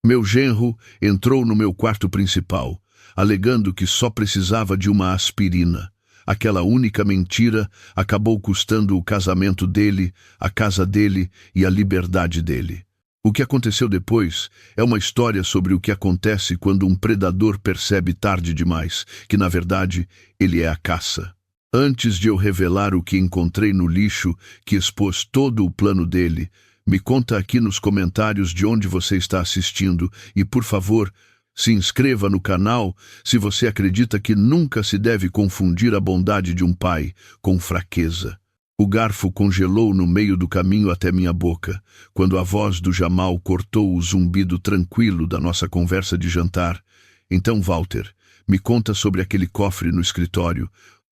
Meu genro entrou no meu quarto principal, alegando que só precisava de uma aspirina. Aquela única mentira acabou custando o casamento dele, a casa dele e a liberdade dele. O que aconteceu depois é uma história sobre o que acontece quando um predador percebe tarde demais que, na verdade, ele é a caça. Antes de eu revelar o que encontrei no lixo, que expôs todo o plano dele, me conta aqui nos comentários de onde você está assistindo e, por favor, se inscreva no canal se você acredita que nunca se deve confundir a bondade de um pai com fraqueza. O garfo congelou no meio do caminho até minha boca, quando a voz do Jamal cortou o zumbido tranquilo da nossa conversa de jantar. Então, Walter, me conta sobre aquele cofre no escritório.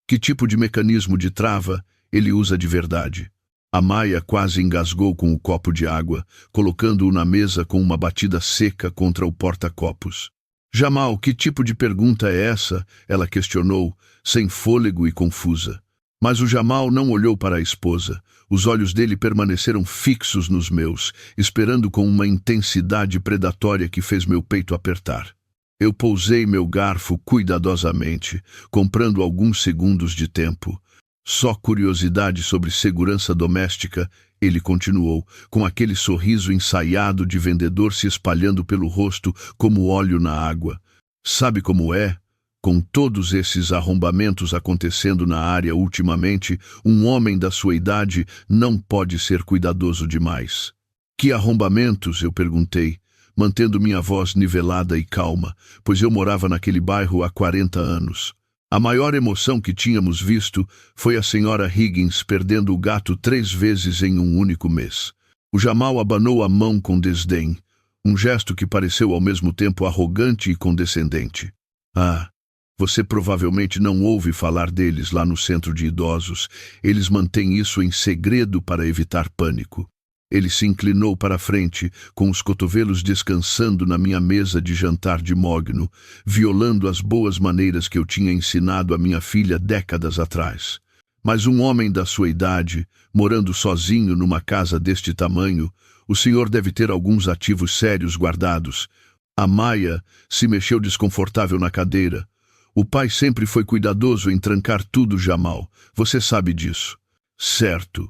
Que tipo de mecanismo de trava ele usa de verdade? A Maia quase engasgou com o copo de água, colocando-o na mesa com uma batida seca contra o porta-copos. Jamal, que tipo de pergunta é essa? Ela questionou, sem fôlego e confusa. Mas o Jamal não olhou para a esposa. Os olhos dele permaneceram fixos nos meus, esperando com uma intensidade predatória que fez meu peito apertar. Eu pousei meu garfo cuidadosamente, comprando alguns segundos de tempo. Só curiosidade sobre segurança doméstica, ele continuou, com aquele sorriso ensaiado de vendedor se espalhando pelo rosto como óleo na água. Sabe como é? Com todos esses arrombamentos acontecendo na área ultimamente, um homem da sua idade não pode ser cuidadoso demais. Que arrombamentos? Eu perguntei, mantendo minha voz nivelada e calma, pois eu morava naquele bairro há 40 anos. A maior emoção que tínhamos visto foi a senhora Higgins perdendo o gato 3 vezes em um único mês. O Jamal abanou a mão com desdém, um gesto que pareceu ao mesmo tempo arrogante e condescendente. Ah, você provavelmente não ouve falar deles lá no centro de idosos. Eles mantêm isso em segredo para evitar pânico. Ele se inclinou para a frente, com os cotovelos descansando na minha mesa de jantar de mogno, violando as boas maneiras que eu tinha ensinado a minha filha décadas atrás. Mas um homem da sua idade, morando sozinho numa casa deste tamanho, o senhor deve ter alguns ativos sérios guardados. A Maia se mexeu desconfortável na cadeira. O pai sempre foi cuidadoso em trancar tudo, Jamal. Você sabe disso. Certo.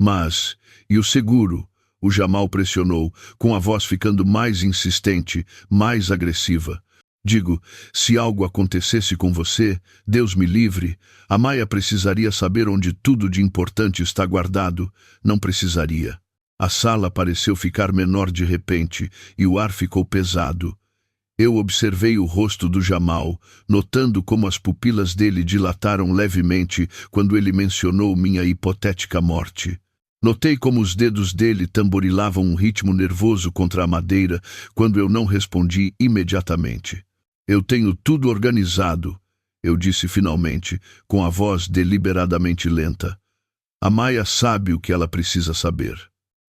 Mas, e o seguro? O Jamal pressionou, com a voz ficando mais insistente, mais agressiva. Digo, se algo acontecesse com você, Deus me livre, a Maia precisaria saber onde tudo de importante está guardado. Não precisaria. A sala pareceu ficar menor de repente, e o ar ficou pesado. Eu observei o rosto do Jamal, notando como as pupilas dele dilataram levemente quando ele mencionou minha hipotética morte. Notei como os dedos dele tamborilavam um ritmo nervoso contra a madeira quando eu não respondi imediatamente. Eu tenho tudo organizado, eu disse finalmente, com a voz deliberadamente lenta. A Maia sabe o que ela precisa saber.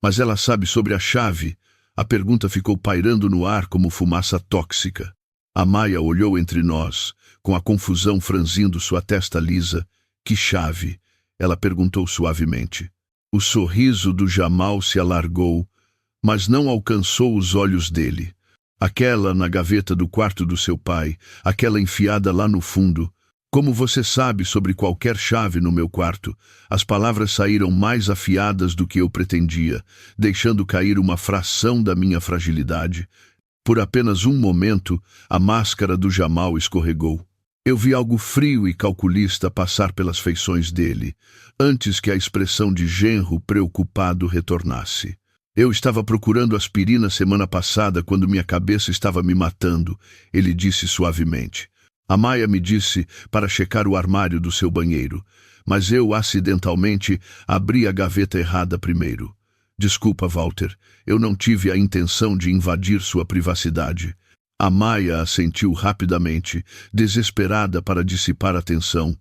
Mas ela sabe sobre a chave. A pergunta ficou pairando no ar como fumaça tóxica. A Maia olhou entre nós, com a confusão franzindo sua testa lisa. Que chave? Ela perguntou suavemente. O sorriso do Jamal se alargou, mas não alcançou os olhos dele. Aquela na gaveta do quarto do seu pai, aquela enfiada lá no fundo. Como você sabe sobre qualquer chave no meu quarto, as palavras saíram mais afiadas do que eu pretendia, deixando cair uma fração da minha fragilidade. Por apenas um momento, a máscara do Jamal escorregou. Eu vi algo frio e calculista passar pelas feições dele, antes que a expressão de genro preocupado retornasse. Eu estava procurando aspirina semana passada quando minha cabeça estava me matando, ele disse suavemente. A Maia me disse para checar o armário do seu banheiro, mas eu acidentalmente abri a gaveta errada primeiro. Desculpa, Walter, eu não tive a intenção de invadir sua privacidade. A Maia assentiu rapidamente, desesperada para dissipar a tensão.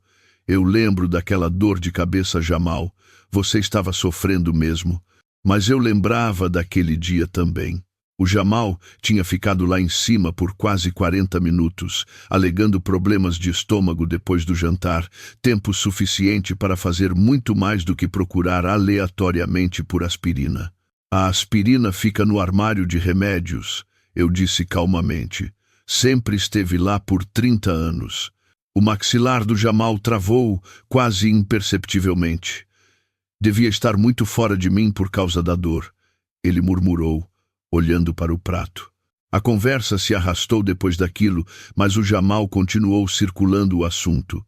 Eu lembro daquela dor de cabeça, Jamal. Você estava sofrendo mesmo. Mas eu lembrava daquele dia também. O Jamal tinha ficado lá em cima por quase 40 minutos, alegando problemas de estômago depois do jantar, tempo suficiente para fazer muito mais do que procurar aleatoriamente por aspirina. A aspirina fica no armário de remédios, eu disse calmamente. Sempre esteve lá por 30 anos. O maxilar do Jamal travou quase imperceptivelmente. Devia estar muito fora de mim por causa da dor, ele murmurou, olhando para o prato. A conversa se arrastou depois daquilo, mas o Jamal continuou circulando o assunto.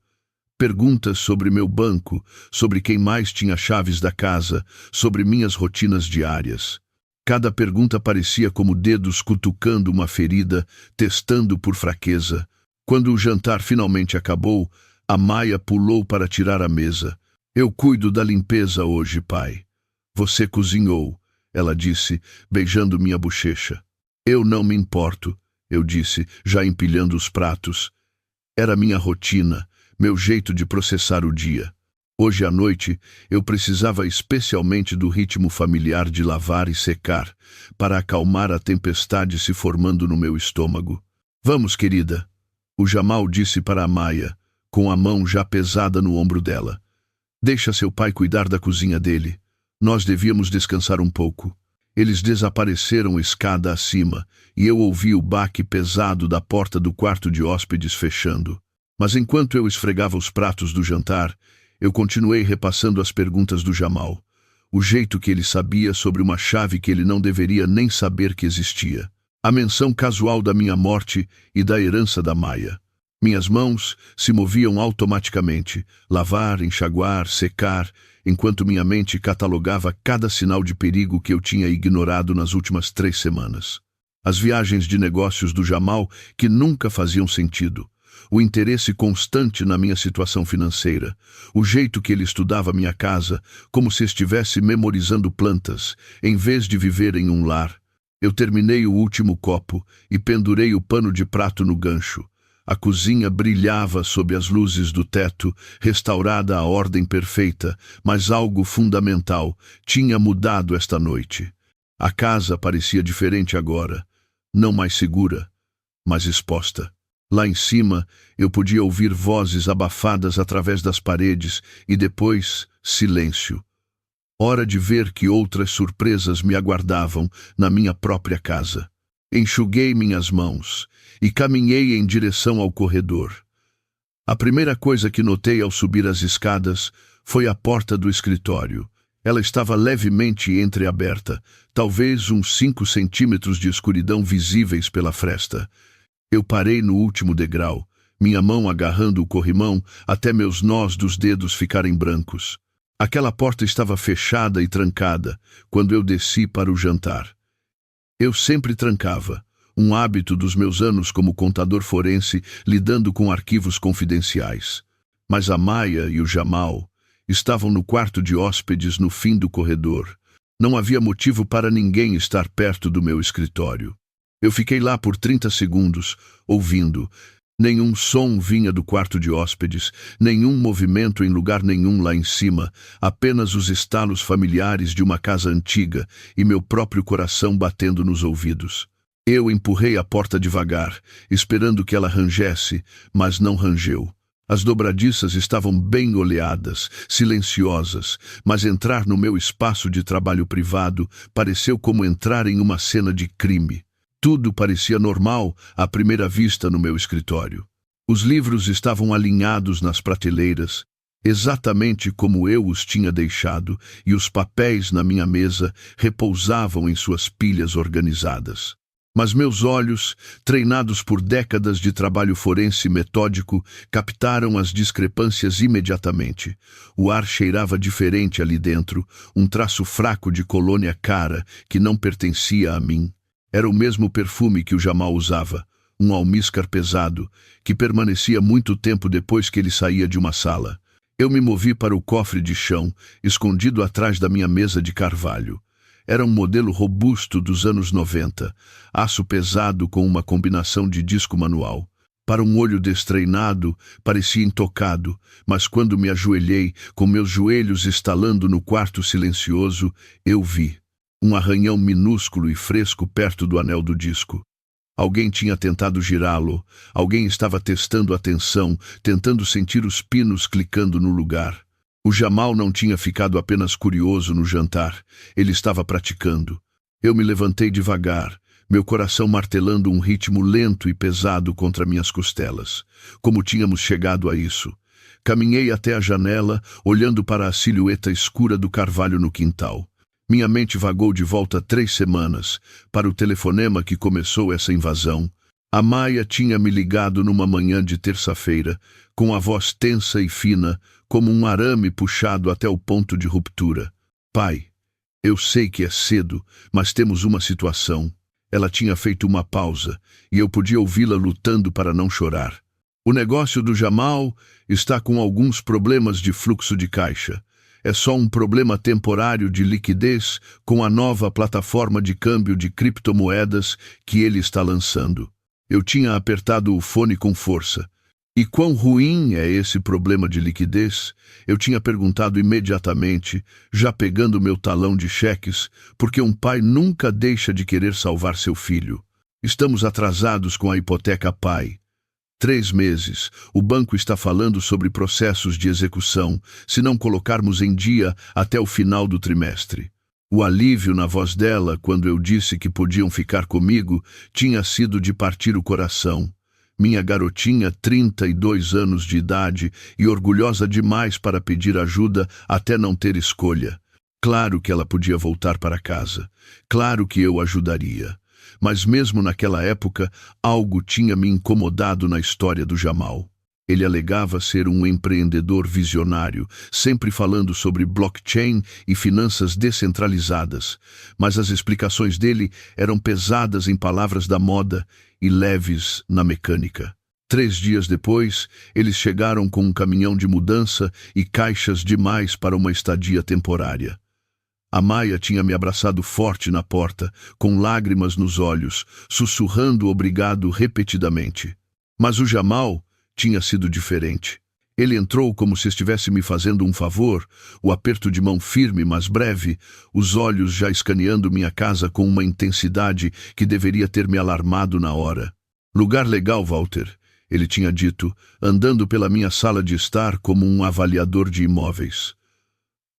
Perguntas sobre meu banco, sobre quem mais tinha chaves da casa, sobre minhas rotinas diárias. Cada pergunta parecia como dedos cutucando uma ferida, testando por fraqueza. Quando o jantar finalmente acabou, a Maia pulou para tirar a mesa. Eu cuido da limpeza hoje, pai. Você cozinhou, ela disse, beijando minha bochecha. Eu não me importo, eu disse, já empilhando os pratos. Era minha rotina, meu jeito de processar o dia. Hoje à noite, eu precisava especialmente do ritmo familiar de lavar e secar, para acalmar a tempestade se formando no meu estômago. Vamos, querida, o Jamal disse para a Maia, com a mão já pesada no ombro dela. Deixa seu pai cuidar da cozinha dele. Nós devíamos descansar um pouco. Eles desapareceram escada acima, e eu ouvi o baque pesado da porta do quarto de hóspedes fechando. Mas enquanto eu esfregava os pratos do jantar, eu continuei repassando as perguntas do Jamal. O jeito que ele sabia sobre uma chave que ele não deveria nem saber que existia. A menção casual da minha morte e da herança da Maia. Minhas mãos se moviam automaticamente, lavar, enxaguar, secar, enquanto minha mente catalogava cada sinal de perigo que eu tinha ignorado nas últimas 3 semanas. As viagens de negócios do Jamal que nunca faziam sentido. O interesse constante na minha situação financeira, o jeito que ele estudava minha casa, como se estivesse memorizando plantas, em vez de viver em um lar. Eu terminei o último copo e pendurei o pano de prato no gancho. A cozinha brilhava sob as luzes do teto, restaurada à ordem perfeita, mas algo fundamental tinha mudado esta noite. A casa parecia diferente agora, não mais segura, mas exposta. Lá em cima, eu podia ouvir vozes abafadas através das paredes e depois, silêncio. Hora de ver que outras surpresas me aguardavam na minha própria casa. Enxuguei minhas mãos e caminhei em direção ao corredor. A primeira coisa que notei ao subir as escadas foi a porta do escritório. Ela estava levemente entreaberta, talvez uns 5 centímetros de escuridão visíveis pela fresta. Eu parei no último degrau, minha mão agarrando o corrimão até meus nós dos dedos ficarem brancos. Aquela porta estava fechada e trancada quando eu desci para o jantar. Eu sempre trancava, um hábito dos meus anos como contador forense lidando com arquivos confidenciais. Mas a Maia e o Jamal estavam no quarto de hóspedes no fim do corredor. Não havia motivo para ninguém estar perto do meu escritório. Eu fiquei lá por 30 segundos, ouvindo. Nenhum som vinha do quarto de hóspedes, nenhum movimento em lugar nenhum lá em cima, apenas os estalos familiares de uma casa antiga e meu próprio coração batendo nos ouvidos. Eu empurrei a porta devagar, esperando que ela rangesse, mas não rangeu. As dobradiças estavam bem oleadas, silenciosas, mas entrar no meu espaço de trabalho privado pareceu como entrar em uma cena de crime. Tudo parecia normal à primeira vista no meu escritório. Os livros estavam alinhados nas prateleiras, exatamente como eu os tinha deixado, e os papéis na minha mesa repousavam em suas pilhas organizadas. Mas meus olhos, treinados por décadas de trabalho forense metódico, captaram as discrepâncias imediatamente. O ar cheirava diferente ali dentro, um traço fraco de colônia cara que não pertencia a mim. Era o mesmo perfume que o Jamal usava, um almíscar pesado, que permanecia muito tempo depois que ele saía de uma sala. Eu me movi para o cofre de chão, escondido atrás da minha mesa de carvalho. Era um modelo robusto dos anos 90, aço pesado com uma combinação de disco manual. Para um olho destreinado, parecia intocado, mas quando me ajoelhei, com meus joelhos estalando no quarto silencioso, eu vi um arranhão minúsculo e fresco perto do anel do disco. Alguém tinha tentado girá-lo, alguém estava testando a tensão, tentando sentir os pinos clicando no lugar. O Jamal não tinha ficado apenas curioso no jantar, ele estava praticando. Eu me levantei devagar, meu coração martelando um ritmo lento e pesado contra minhas costelas. Como tínhamos chegado a isso? Caminhei até a janela, olhando para a silhueta escura do carvalho no quintal. Minha mente vagou de volta 3 semanas, para o telefonema que começou essa invasão. A Maia tinha me ligado numa manhã de terça-feira, com a voz tensa e fina, como um arame puxado até o ponto de ruptura. Pai, eu sei que é cedo, mas temos uma situação. Ela tinha feito uma pausa, e eu podia ouvi-la lutando para não chorar. O negócio do Jamal está com alguns problemas de fluxo de caixa. É só um problema temporário de liquidez com a nova plataforma de câmbio de criptomoedas que ele está lançando. Eu tinha apertado o fone com força. E quão ruim é esse problema de liquidez? Eu tinha perguntado imediatamente, já pegando meu talão de cheques, porque um pai nunca deixa de querer salvar seu filho. Estamos atrasados com a hipoteca pai. 3 meses. O banco está falando sobre processos de execução, se não colocarmos em dia até o final do trimestre. O alívio na voz dela, quando eu disse que podiam ficar comigo, tinha sido de partir o coração. Minha garotinha, 32 anos de idade e orgulhosa demais para pedir ajuda até não ter escolha. Claro que ela podia voltar para casa. Claro que eu ajudaria. Mas mesmo naquela época, algo tinha me incomodado na história do Jamal. Ele alegava ser um empreendedor visionário, sempre falando sobre blockchain e finanças descentralizadas, mas as explicações dele eram pesadas em palavras da moda e leves na mecânica. 3 dias depois, eles chegaram com um caminhão de mudança e caixas demais para uma estadia temporária. A Maia tinha me abraçado forte na porta, com lágrimas nos olhos, sussurrando obrigado repetidamente. Mas o Jamal tinha sido diferente. Ele entrou como se estivesse me fazendo um favor, o aperto de mão firme, mas breve, os olhos já escaneando minha casa com uma intensidade que deveria ter me alarmado na hora. Lugar legal, Walter, ele tinha dito, andando pela minha sala de estar como um avaliador de imóveis.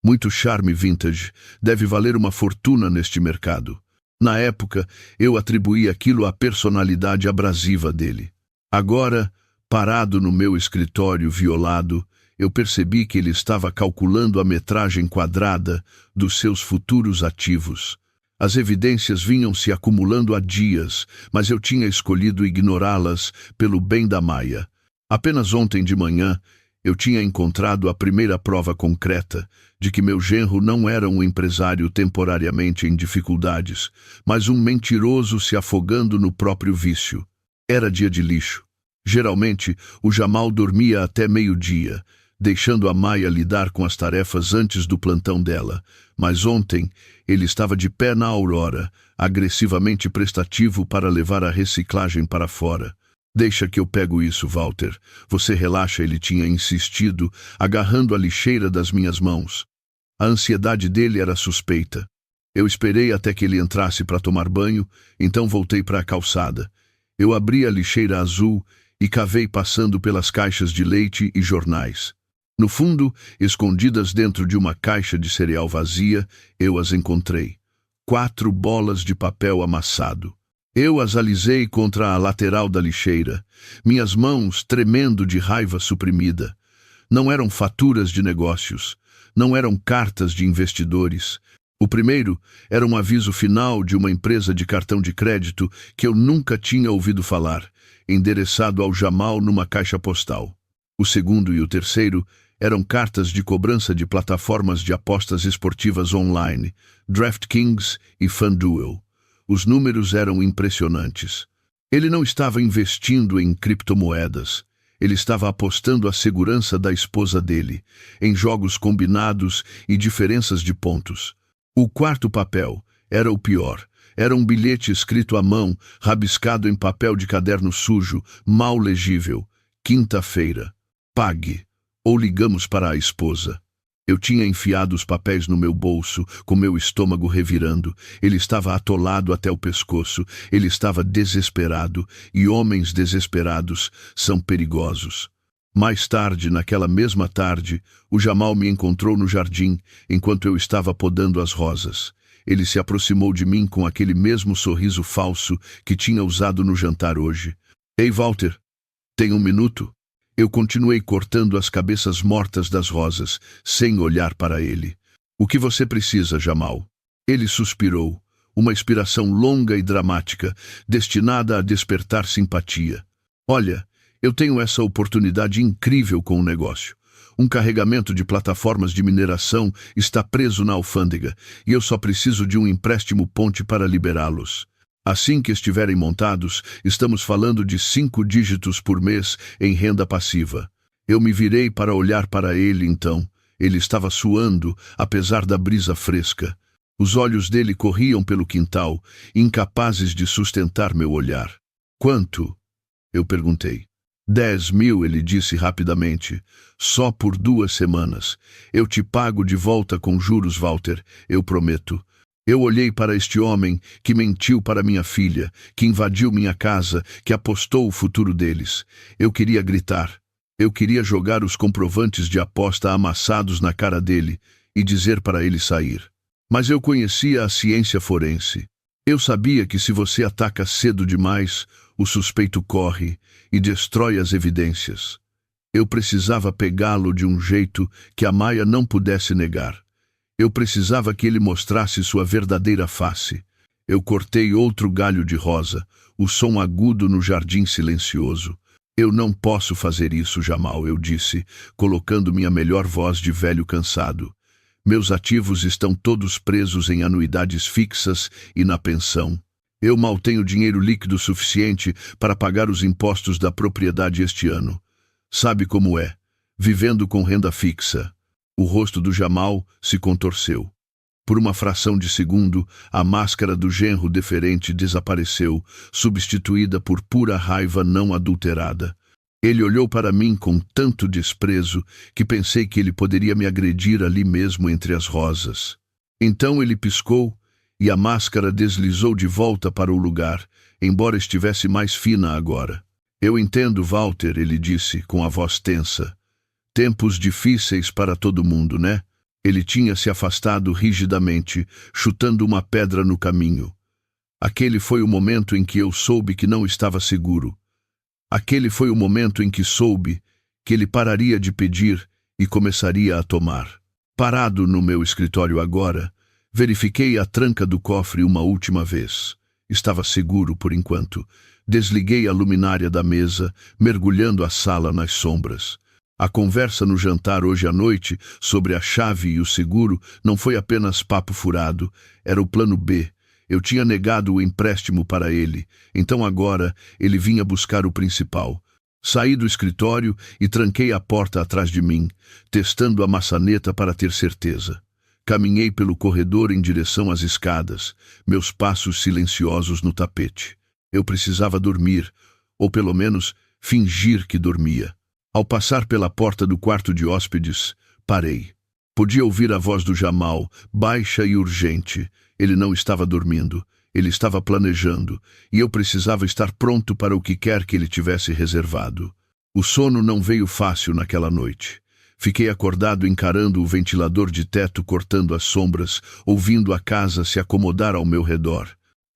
Muito charme vintage, deve valer uma fortuna neste mercado. Na época, eu atribuí aquilo à personalidade abrasiva dele. Agora, parado no meu escritório violado, eu percebi que ele estava calculando a metragem quadrada dos seus futuros ativos. As evidências vinham se acumulando há dias, mas eu tinha escolhido ignorá-las pelo bem da Maia. Apenas ontem de manhã, eu tinha encontrado a primeira prova concreta de que meu genro não era um empresário temporariamente em dificuldades, mas um mentiroso se afogando no próprio vício. Era dia de lixo. Geralmente, o Jamal dormia até meio-dia, deixando a Maia lidar com as tarefas antes do plantão dela. Mas ontem, ele estava de pé na aurora, agressivamente prestativo para levar a reciclagem para fora. Deixa que eu pego isso, Walter. Você relaxa, ele tinha insistido, agarrando a lixeira das minhas mãos. A ansiedade dele era suspeita. Eu esperei até que ele entrasse para tomar banho, então voltei para a calçada. Eu abri a lixeira azul e cavei passando pelas caixas de leite e jornais. No fundo, escondidas dentro de uma caixa de cereal vazia, eu as encontrei. 4 bolas de papel amassado. Eu as alisei contra a lateral da lixeira, minhas mãos tremendo de raiva suprimida. Não eram faturas de negócios, não eram cartas de investidores. O primeiro era um aviso final de uma empresa de cartão de crédito que eu nunca tinha ouvido falar, endereçado ao Jamal numa caixa postal. O segundo e o terceiro eram cartas de cobrança de plataformas de apostas esportivas online, DraftKings e FanDuel. Os números eram impressionantes. Ele não estava investindo em criptomoedas. Ele estava apostando a segurança da esposa dele, em jogos combinados e diferenças de pontos. O quarto papel era o pior. Era um bilhete escrito à mão, rabiscado em papel de caderno sujo, mal legível. Quinta-feira. Pague. Ou ligamos para a esposa. Eu tinha enfiado os papéis no meu bolso, com meu estômago revirando. Ele estava atolado até o pescoço. Ele estava desesperado, e homens desesperados são perigosos. Mais tarde, naquela mesma tarde, o Jamal me encontrou no jardim, enquanto eu estava podando as rosas. Ele se aproximou de mim com aquele mesmo sorriso falso que tinha usado no jantar hoje. Ei, Walter, tem um minuto? Eu continuei cortando as cabeças mortas das rosas, sem olhar para ele. O que você precisa, Jamal? Ele suspirou, uma expiração longa e dramática, destinada a despertar simpatia. Olha, eu tenho essa oportunidade incrível com o negócio. Um carregamento de plataformas de mineração está preso na alfândega e eu só preciso de um empréstimo ponte para liberá-los. Assim que estiverem montados, estamos falando de 5 dígitos por mês em renda passiva. Eu me virei para olhar para ele então. Ele estava suando, apesar da brisa fresca. Os olhos dele corriam pelo quintal, incapazes de sustentar meu olhar. Quanto? Eu perguntei. 10.000, ele disse rapidamente. Só por 2 semanas. Eu te pago de volta com juros, Walter, eu prometo. Eu olhei para este homem que mentiu para minha filha, que invadiu minha casa, que apostou o futuro deles. Eu queria gritar. Eu queria jogar os comprovantes de aposta amassados na cara dele e dizer para ele sair. Mas eu conhecia a ciência forense. Eu sabia que se você ataca cedo demais, o suspeito corre e destrói as evidências. Eu precisava pegá-lo de um jeito que a Maia não pudesse negar. Eu precisava que ele mostrasse sua verdadeira face. Eu cortei outro galho de rosa, o som agudo no jardim silencioso. Eu não posso fazer isso, Jamal, eu disse, colocando minha melhor voz de velho cansado. Meus ativos estão todos presos em anuidades fixas e na pensão. Eu mal tenho dinheiro líquido suficiente para pagar os impostos da propriedade este ano. Sabe como é? Vivendo com renda fixa. O rosto do Jamal se contorceu. Por uma fração de segundo, a máscara do genro deferente desapareceu, substituída por pura raiva não adulterada. Ele olhou para mim com tanto desprezo que pensei que ele poderia me agredir ali mesmo entre as rosas. Então ele piscou e a máscara deslizou de volta para o lugar, embora estivesse mais fina agora. Eu entendo, Walter, ele disse com a voz tensa. Tempos difíceis para todo mundo, né? Ele tinha se afastado rigidamente, chutando uma pedra no caminho. Aquele foi o momento em que eu soube que não estava seguro. Aquele foi o momento em que soube que ele pararia de pedir e começaria a tomar. Parado no meu escritório agora, verifiquei a tranca do cofre uma última vez. Estava seguro por enquanto. Desliguei a luminária da mesa, mergulhando a sala nas sombras. A conversa no jantar hoje à noite sobre a chave e o seguro não foi apenas papo furado, era o plano B. Eu tinha negado o empréstimo para ele, então agora ele vinha buscar o principal. Saí do escritório e tranquei a porta atrás de mim, testando a maçaneta para ter certeza. Caminhei pelo corredor em direção às escadas, meus passos silenciosos no tapete. Eu precisava dormir, ou pelo menos fingir que dormia. Ao passar pela porta do quarto de hóspedes, parei. Podia ouvir a voz do Jamal, baixa e urgente. Ele não estava dormindo, ele estava planejando, e eu precisava estar pronto para o que quer que ele tivesse reservado. O sono não veio fácil naquela noite. Fiquei acordado encarando o ventilador de teto cortando as sombras, ouvindo a casa se acomodar ao meu redor.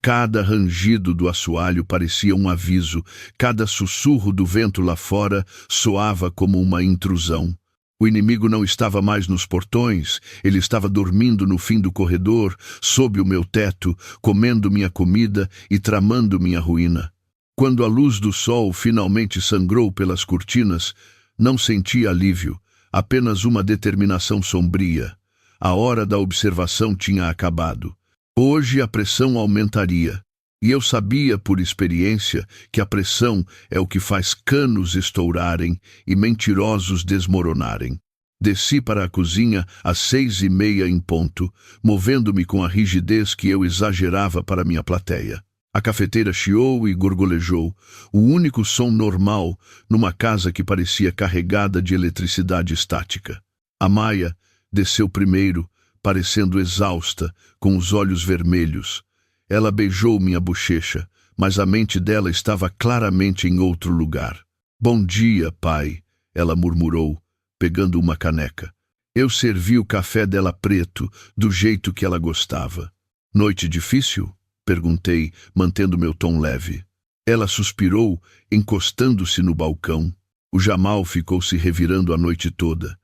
Cada rangido do assoalho parecia um aviso, cada sussurro do vento lá fora soava como uma intrusão. O inimigo não estava mais nos portões, ele estava dormindo no fim do corredor, sob o meu teto, comendo minha comida e tramando minha ruína. Quando a luz do sol finalmente sangrou pelas cortinas, não senti alívio, apenas uma determinação sombria. A hora da observação tinha acabado. Hoje a pressão aumentaria, e eu sabia por experiência que a pressão é o que faz canos estourarem e mentirosos desmoronarem. Desci para a cozinha às 6:30 em ponto, movendo-me com a rigidez que eu exagerava para minha plateia. A cafeteira chiou e gorgolejou, o único som normal numa casa que parecia carregada de eletricidade estática. A Maia desceu primeiro, parecendo exausta, com os olhos vermelhos. Ela beijou minha bochecha, mas a mente dela estava claramente em outro lugar. Bom dia, pai, ela murmurou, pegando uma caneca. Eu servi o café dela preto, do jeito que ela gostava. Noite difícil? Perguntei, mantendo meu tom leve. Ela suspirou, encostando-se no balcão. O Jamal ficou se revirando a noite toda.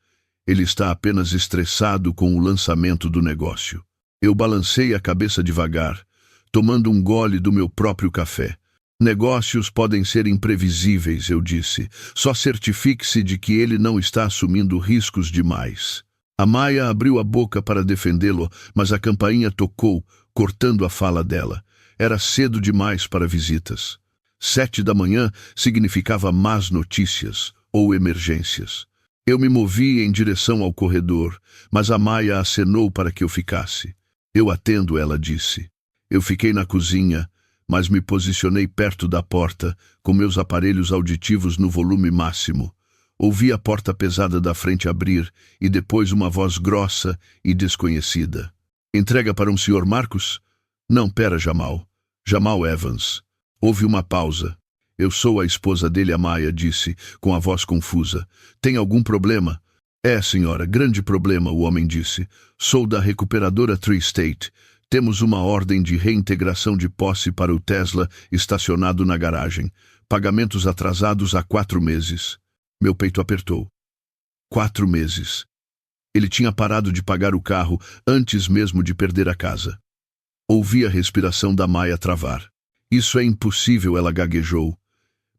Ele está apenas estressado com o lançamento do negócio. Eu balancei a cabeça devagar, tomando um gole do meu próprio café. Negócios podem ser imprevisíveis, eu disse. Só certifique-se de que ele não está assumindo riscos demais. A Maia abriu a boca para defendê-lo, mas a campainha tocou, cortando a fala dela. Era cedo demais para visitas. 7 da manhã significava más notícias ou emergências. Eu me movi em direção ao corredor, mas a Maia acenou para que eu ficasse. Eu atendo, ela disse. Eu fiquei na cozinha, mas me posicionei perto da porta, com meus aparelhos auditivos no volume máximo. Ouvi a porta pesada da frente abrir e depois uma voz grossa e desconhecida. Entrega para um Sr. Marcos? Não, pera, Jamal. Jamal Evans. Houve uma pausa. Eu sou a esposa dele, a Maia disse, com a voz confusa. Tem algum problema? É, senhora, grande problema, o homem disse. Sou da recuperadora Tree State. Temos uma ordem de reintegração de posse para o Tesla estacionado na garagem. Pagamentos atrasados há 4 meses. Meu peito apertou. 4 meses. Ele tinha parado de pagar o carro antes mesmo de perder a casa. Ouvi a respiração da Maia travar. Isso é impossível, ela gaguejou.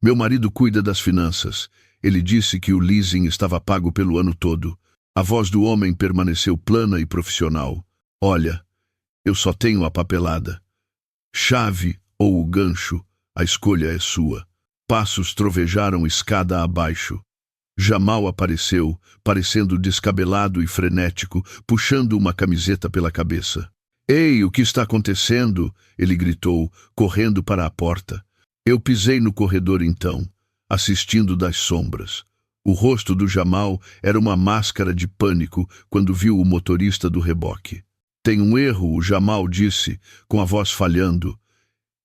Meu marido cuida das finanças. Ele disse que o leasing estava pago pelo ano todo. A voz do homem permaneceu plana e profissional. Olha, eu só tenho a papelada. Chave ou o gancho, a escolha é sua. Passos trovejaram escada abaixo. Jamal apareceu, parecendo descabelado e frenético, puxando uma camiseta pela cabeça. Ei, o que está acontecendo? Ele gritou, correndo para a porta. Eu pisei no corredor então, assistindo das sombras. O rosto do Jamal era uma máscara de pânico quando viu o motorista do reboque. Tem um erro, o Jamal disse, com a voz falhando.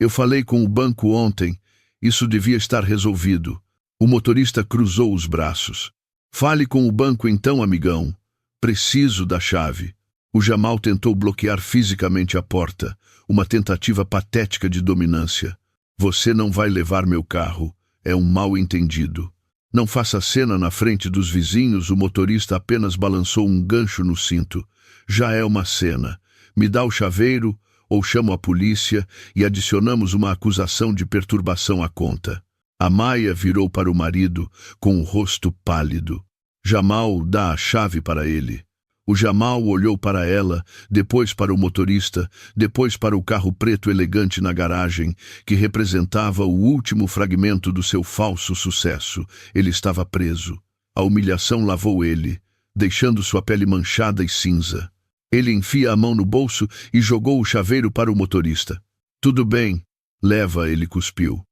Eu falei com o banco ontem. Isso devia estar resolvido. O motorista cruzou os braços. Fale com o banco então, amigão. Preciso da chave. O Jamal tentou bloquear fisicamente a porta, uma tentativa patética de dominância. Você não vai levar meu carro. É um mal-entendido. Não faça cena na frente dos vizinhos, o motorista apenas balançou um gancho no cinto. Já é uma cena. Me dá o chaveiro, ou chamo a polícia e adicionamos uma acusação de perturbação à conta. A Maia virou para o marido, com o rosto pálido. Jamal dá a chave para ele. O Jamal olhou para ela, depois para o motorista, depois para o carro preto elegante na garagem, que representava o último fragmento do seu falso sucesso. Ele estava preso. A humilhação lavou ele, deixando sua pele manchada e cinza. Ele enfia a mão no bolso e jogou o chaveiro para o motorista. Tudo bem, leva, ele cuspiu.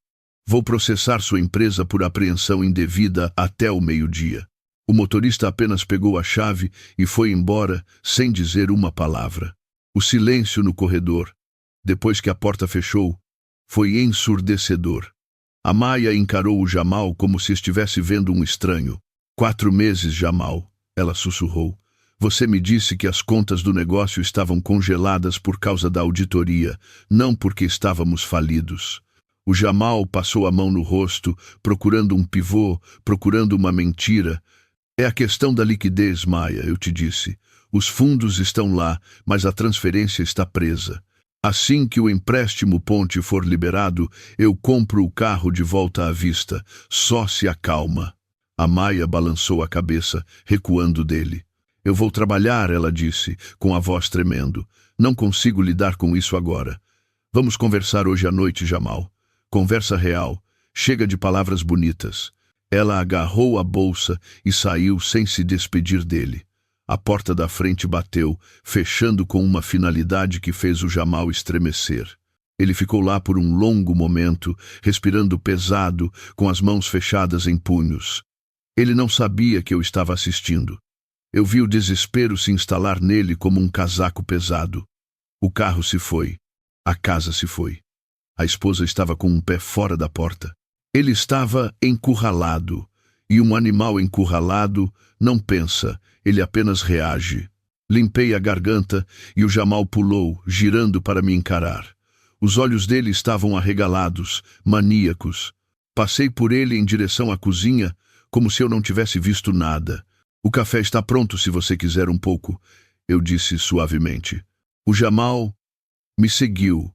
Vou processar sua empresa por apreensão indevida até o meio-dia. O motorista apenas pegou a chave e foi embora sem dizer uma palavra. O silêncio no corredor, depois que a porta fechou, foi ensurdecedor. A Maia encarou o Jamal como se estivesse vendo um estranho. 4 meses, Jamal, ela sussurrou. Você me disse que as contas do negócio estavam congeladas por causa da auditoria, não porque estávamos falidos. O Jamal passou a mão no rosto, procurando um pivô, procurando uma mentira. É a questão da liquidez, Maia, eu te disse. Os fundos estão lá, mas a transferência está presa. Assim que o empréstimo ponte for liberado, eu compro o carro de volta à vista. Só se acalma. A Maia balançou a cabeça, recuando dele. Eu vou trabalhar, ela disse, com a voz tremendo. Não consigo lidar com isso agora. Vamos conversar hoje à noite, Jamal. Conversa real. Chega de palavras bonitas. Ela agarrou a bolsa e saiu sem se despedir dele. A porta da frente bateu, fechando com uma finalidade que fez o Jamal estremecer. Ele ficou lá por um longo momento, respirando pesado, com as mãos fechadas em punhos. Ele não sabia que eu estava assistindo. Eu vi o desespero se instalar nele como um casaco pesado. O carro se foi. A casa se foi. A esposa estava com um pé fora da porta. Ele estava encurralado, e um animal encurralado não pensa, ele apenas reage. Limpei a garganta e o Jamal pulou, girando para me encarar. Os olhos dele estavam arregalados, maníacos. Passei por ele em direção à cozinha, como se eu não tivesse visto nada. O café está pronto se você quiser um pouco, eu disse suavemente. O Jamal me seguiu,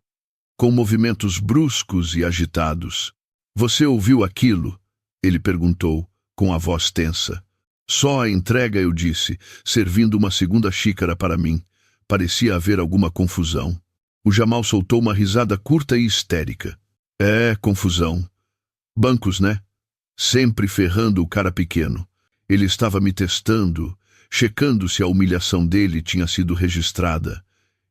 com movimentos bruscos e agitados. Você ouviu aquilo? Ele perguntou, com a voz tensa. Só a entrega, eu disse, servindo uma segunda xícara para mim. Parecia haver alguma confusão. O Jamal soltou uma risada curta e histérica. É, confusão. Bancos, né? Sempre ferrando o cara pequeno. Ele estava me testando, checando se a humilhação dele tinha sido registrada.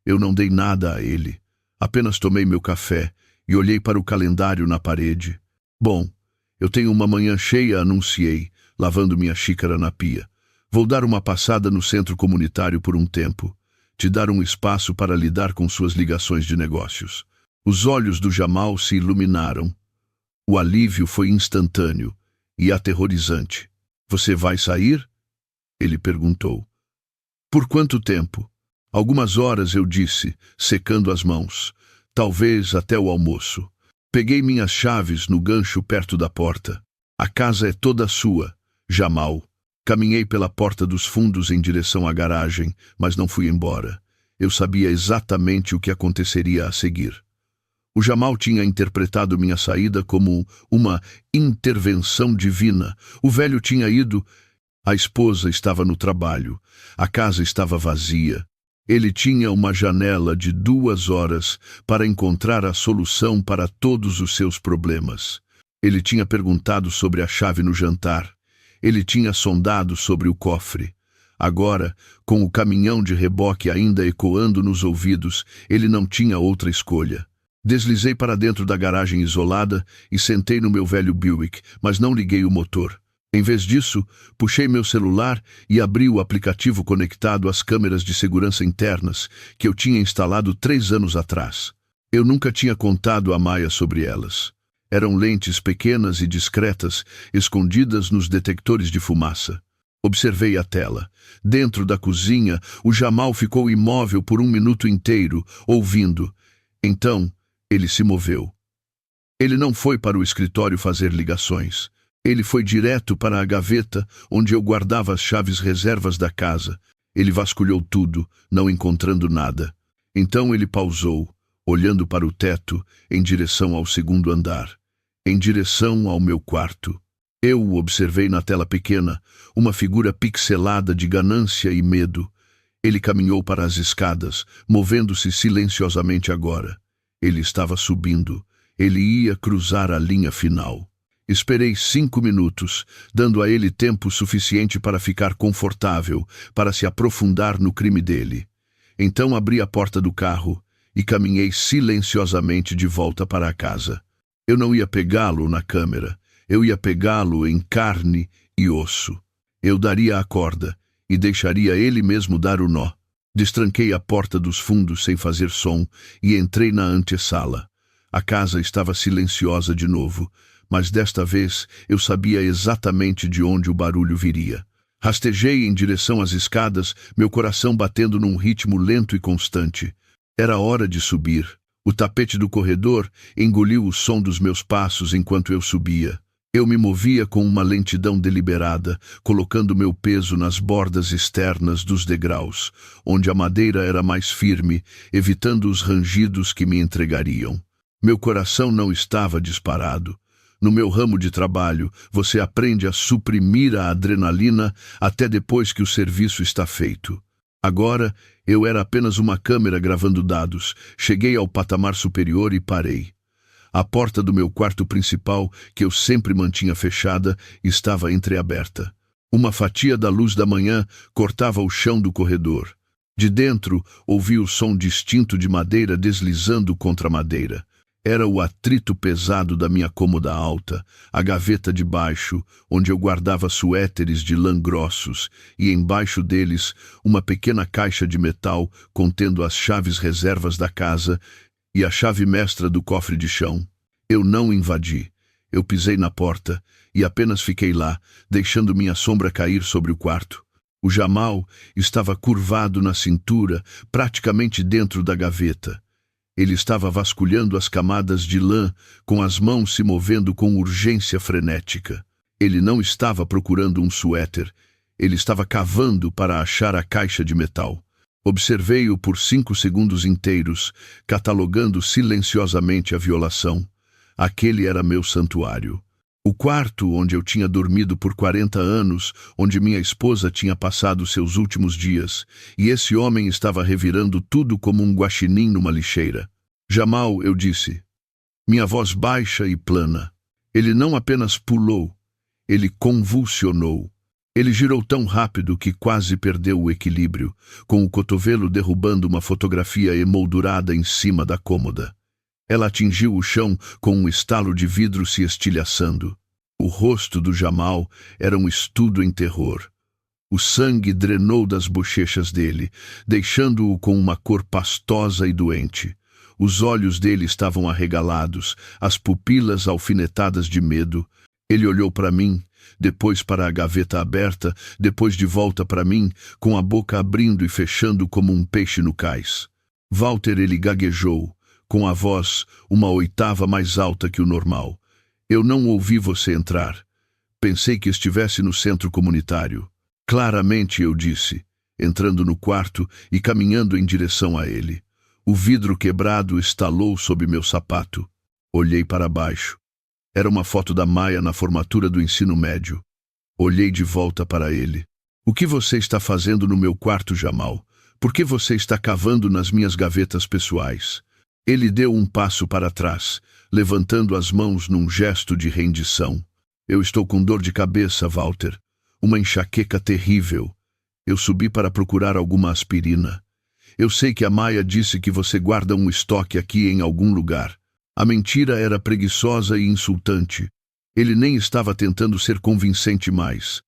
Eu não dei nada a ele. Apenas tomei meu café e olhei para o calendário na parede. Bom, eu tenho uma manhã cheia, anunciei, lavando minha xícara na pia. Vou dar uma passada no centro comunitário por um tempo. Te dar um espaço para lidar com suas ligações de negócios. Os olhos do Jamal se iluminaram. O alívio foi instantâneo e aterrorizante. Você vai sair? Ele perguntou. Por quanto tempo? Algumas horas, eu disse, secando as mãos. Talvez até o almoço. Peguei minhas chaves no gancho perto da porta. A casa é toda sua, Jamal. Caminhei pela porta dos fundos em direção à garagem, mas não fui embora. Eu sabia exatamente o que aconteceria a seguir. O Jamal tinha interpretado minha saída como uma intervenção divina. O velho tinha ido. A esposa estava no trabalho. A casa estava vazia. Ele tinha uma janela de 2 horas para encontrar a solução para todos os seus problemas. Ele tinha perguntado sobre a chave no jantar. Ele tinha sondado sobre o cofre. Agora, com o caminhão de reboque ainda ecoando nos ouvidos, ele não tinha outra escolha. Deslizei para dentro da garagem isolada e sentei no meu velho Buick, mas não liguei o motor. Em vez disso, puxei meu celular e abri o aplicativo conectado às câmeras de segurança internas que eu tinha instalado 3 anos atrás. Eu nunca tinha contado a Maia sobre elas. Eram lentes pequenas e discretas, escondidas nos detectores de fumaça. Observei a tela. Dentro da cozinha, o Jamal ficou imóvel por 1 minuto inteiro, ouvindo. Então, ele se moveu. Ele não foi para o escritório fazer ligações. Ele foi direto para a gaveta onde eu guardava as chaves reservas da casa. Ele vasculhou tudo, não encontrando nada. Então ele pausou, olhando para o teto, em direção ao 2º andar. Em direção ao meu quarto. Eu o observei na tela pequena, uma figura pixelada de ganância e medo. Ele caminhou para as escadas, movendo-se silenciosamente agora. Ele estava subindo. Ele ia cruzar a linha final. Esperei 5 minutos, dando a ele tempo suficiente para ficar confortável, para se aprofundar no crime dele. Então abri a porta do carro e caminhei silenciosamente de volta para a casa. Eu não ia pegá-lo na câmera. Eu ia pegá-lo em carne e osso. Eu daria a corda e deixaria ele mesmo dar o nó. Destranquei a porta dos fundos sem fazer som e entrei na antessala. A casa estava silenciosa de novo, mas desta vez eu sabia exatamente de onde o barulho viria. Rastejei em direção às escadas, meu coração batendo num ritmo lento e constante. Era hora de subir. O tapete do corredor engoliu o som dos meus passos enquanto eu subia. Eu me movia com uma lentidão deliberada, colocando meu peso nas bordas externas dos degraus, onde a madeira era mais firme, evitando os rangidos que me entregariam. Meu coração não estava disparado. No meu ramo de trabalho, você aprende a suprimir a adrenalina até depois que o serviço está feito. Agora, eu era apenas uma câmera gravando dados. Cheguei ao patamar superior e parei. A porta do meu quarto principal, que eu sempre mantinha fechada, estava entreaberta. Uma fatia da luz da manhã cortava o chão do corredor. De dentro, ouvi o som distinto de madeira deslizando contra madeira. Era o atrito pesado da minha cômoda alta, a gaveta de baixo, onde eu guardava suéteres de lã grossos, e embaixo deles uma pequena caixa de metal contendo as chaves reservas da casa e a chave mestra do cofre de chão. Eu não invadi. Eu pisei na porta e apenas fiquei lá, deixando minha sombra cair sobre o quarto. O Jamal estava curvado na cintura, praticamente dentro da gaveta. Ele estava vasculhando as camadas de lã, com as mãos se movendo com urgência frenética. Ele não estava procurando um suéter. Ele estava cavando para achar a caixa de metal. Observei-o por 5 segundos inteiros, catalogando silenciosamente a violação. Aquele era meu santuário. O quarto onde eu tinha dormido por 40 anos, onde minha esposa tinha passado seus últimos dias, e esse homem estava revirando tudo como um guaxinim numa lixeira. Jamal, eu disse, minha voz baixa e plana. Ele não apenas pulou, ele convulsionou. Ele girou tão rápido que quase perdeu o equilíbrio, com o cotovelo derrubando uma fotografia emoldurada em cima da cômoda. Ela atingiu o chão com um estalo de vidro se estilhaçando. O rosto do Jamal era um estudo em terror. O sangue drenou das bochechas dele, deixando-o com uma cor pastosa e doente. Os olhos dele estavam arregalados, as pupilas alfinetadas de medo. Ele olhou para mim, depois para a gaveta aberta, depois de volta para mim, com a boca abrindo e fechando como um peixe no cais. Walter, ele gaguejou, com a voz 1/8 mais alta que o normal. Eu não ouvi você entrar. Pensei que estivesse no centro comunitário. Claramente, eu disse, entrando no quarto e caminhando em direção a ele. O vidro quebrado estalou sob meu sapato. Olhei para baixo. Era uma foto da Maia na formatura do ensino médio. Olhei de volta para ele. O que você está fazendo no meu quarto, Jamal? Por que você está cavando nas minhas gavetas pessoais? Ele deu um passo para trás, levantando as mãos num gesto de rendição. Eu estou com dor de cabeça, Walter. Uma enxaqueca terrível. Eu subi para procurar alguma aspirina. Eu sei que a Maia disse que você guarda um estoque aqui em algum lugar. A mentira era preguiçosa e insultante. Ele nem estava tentando ser convincente mais.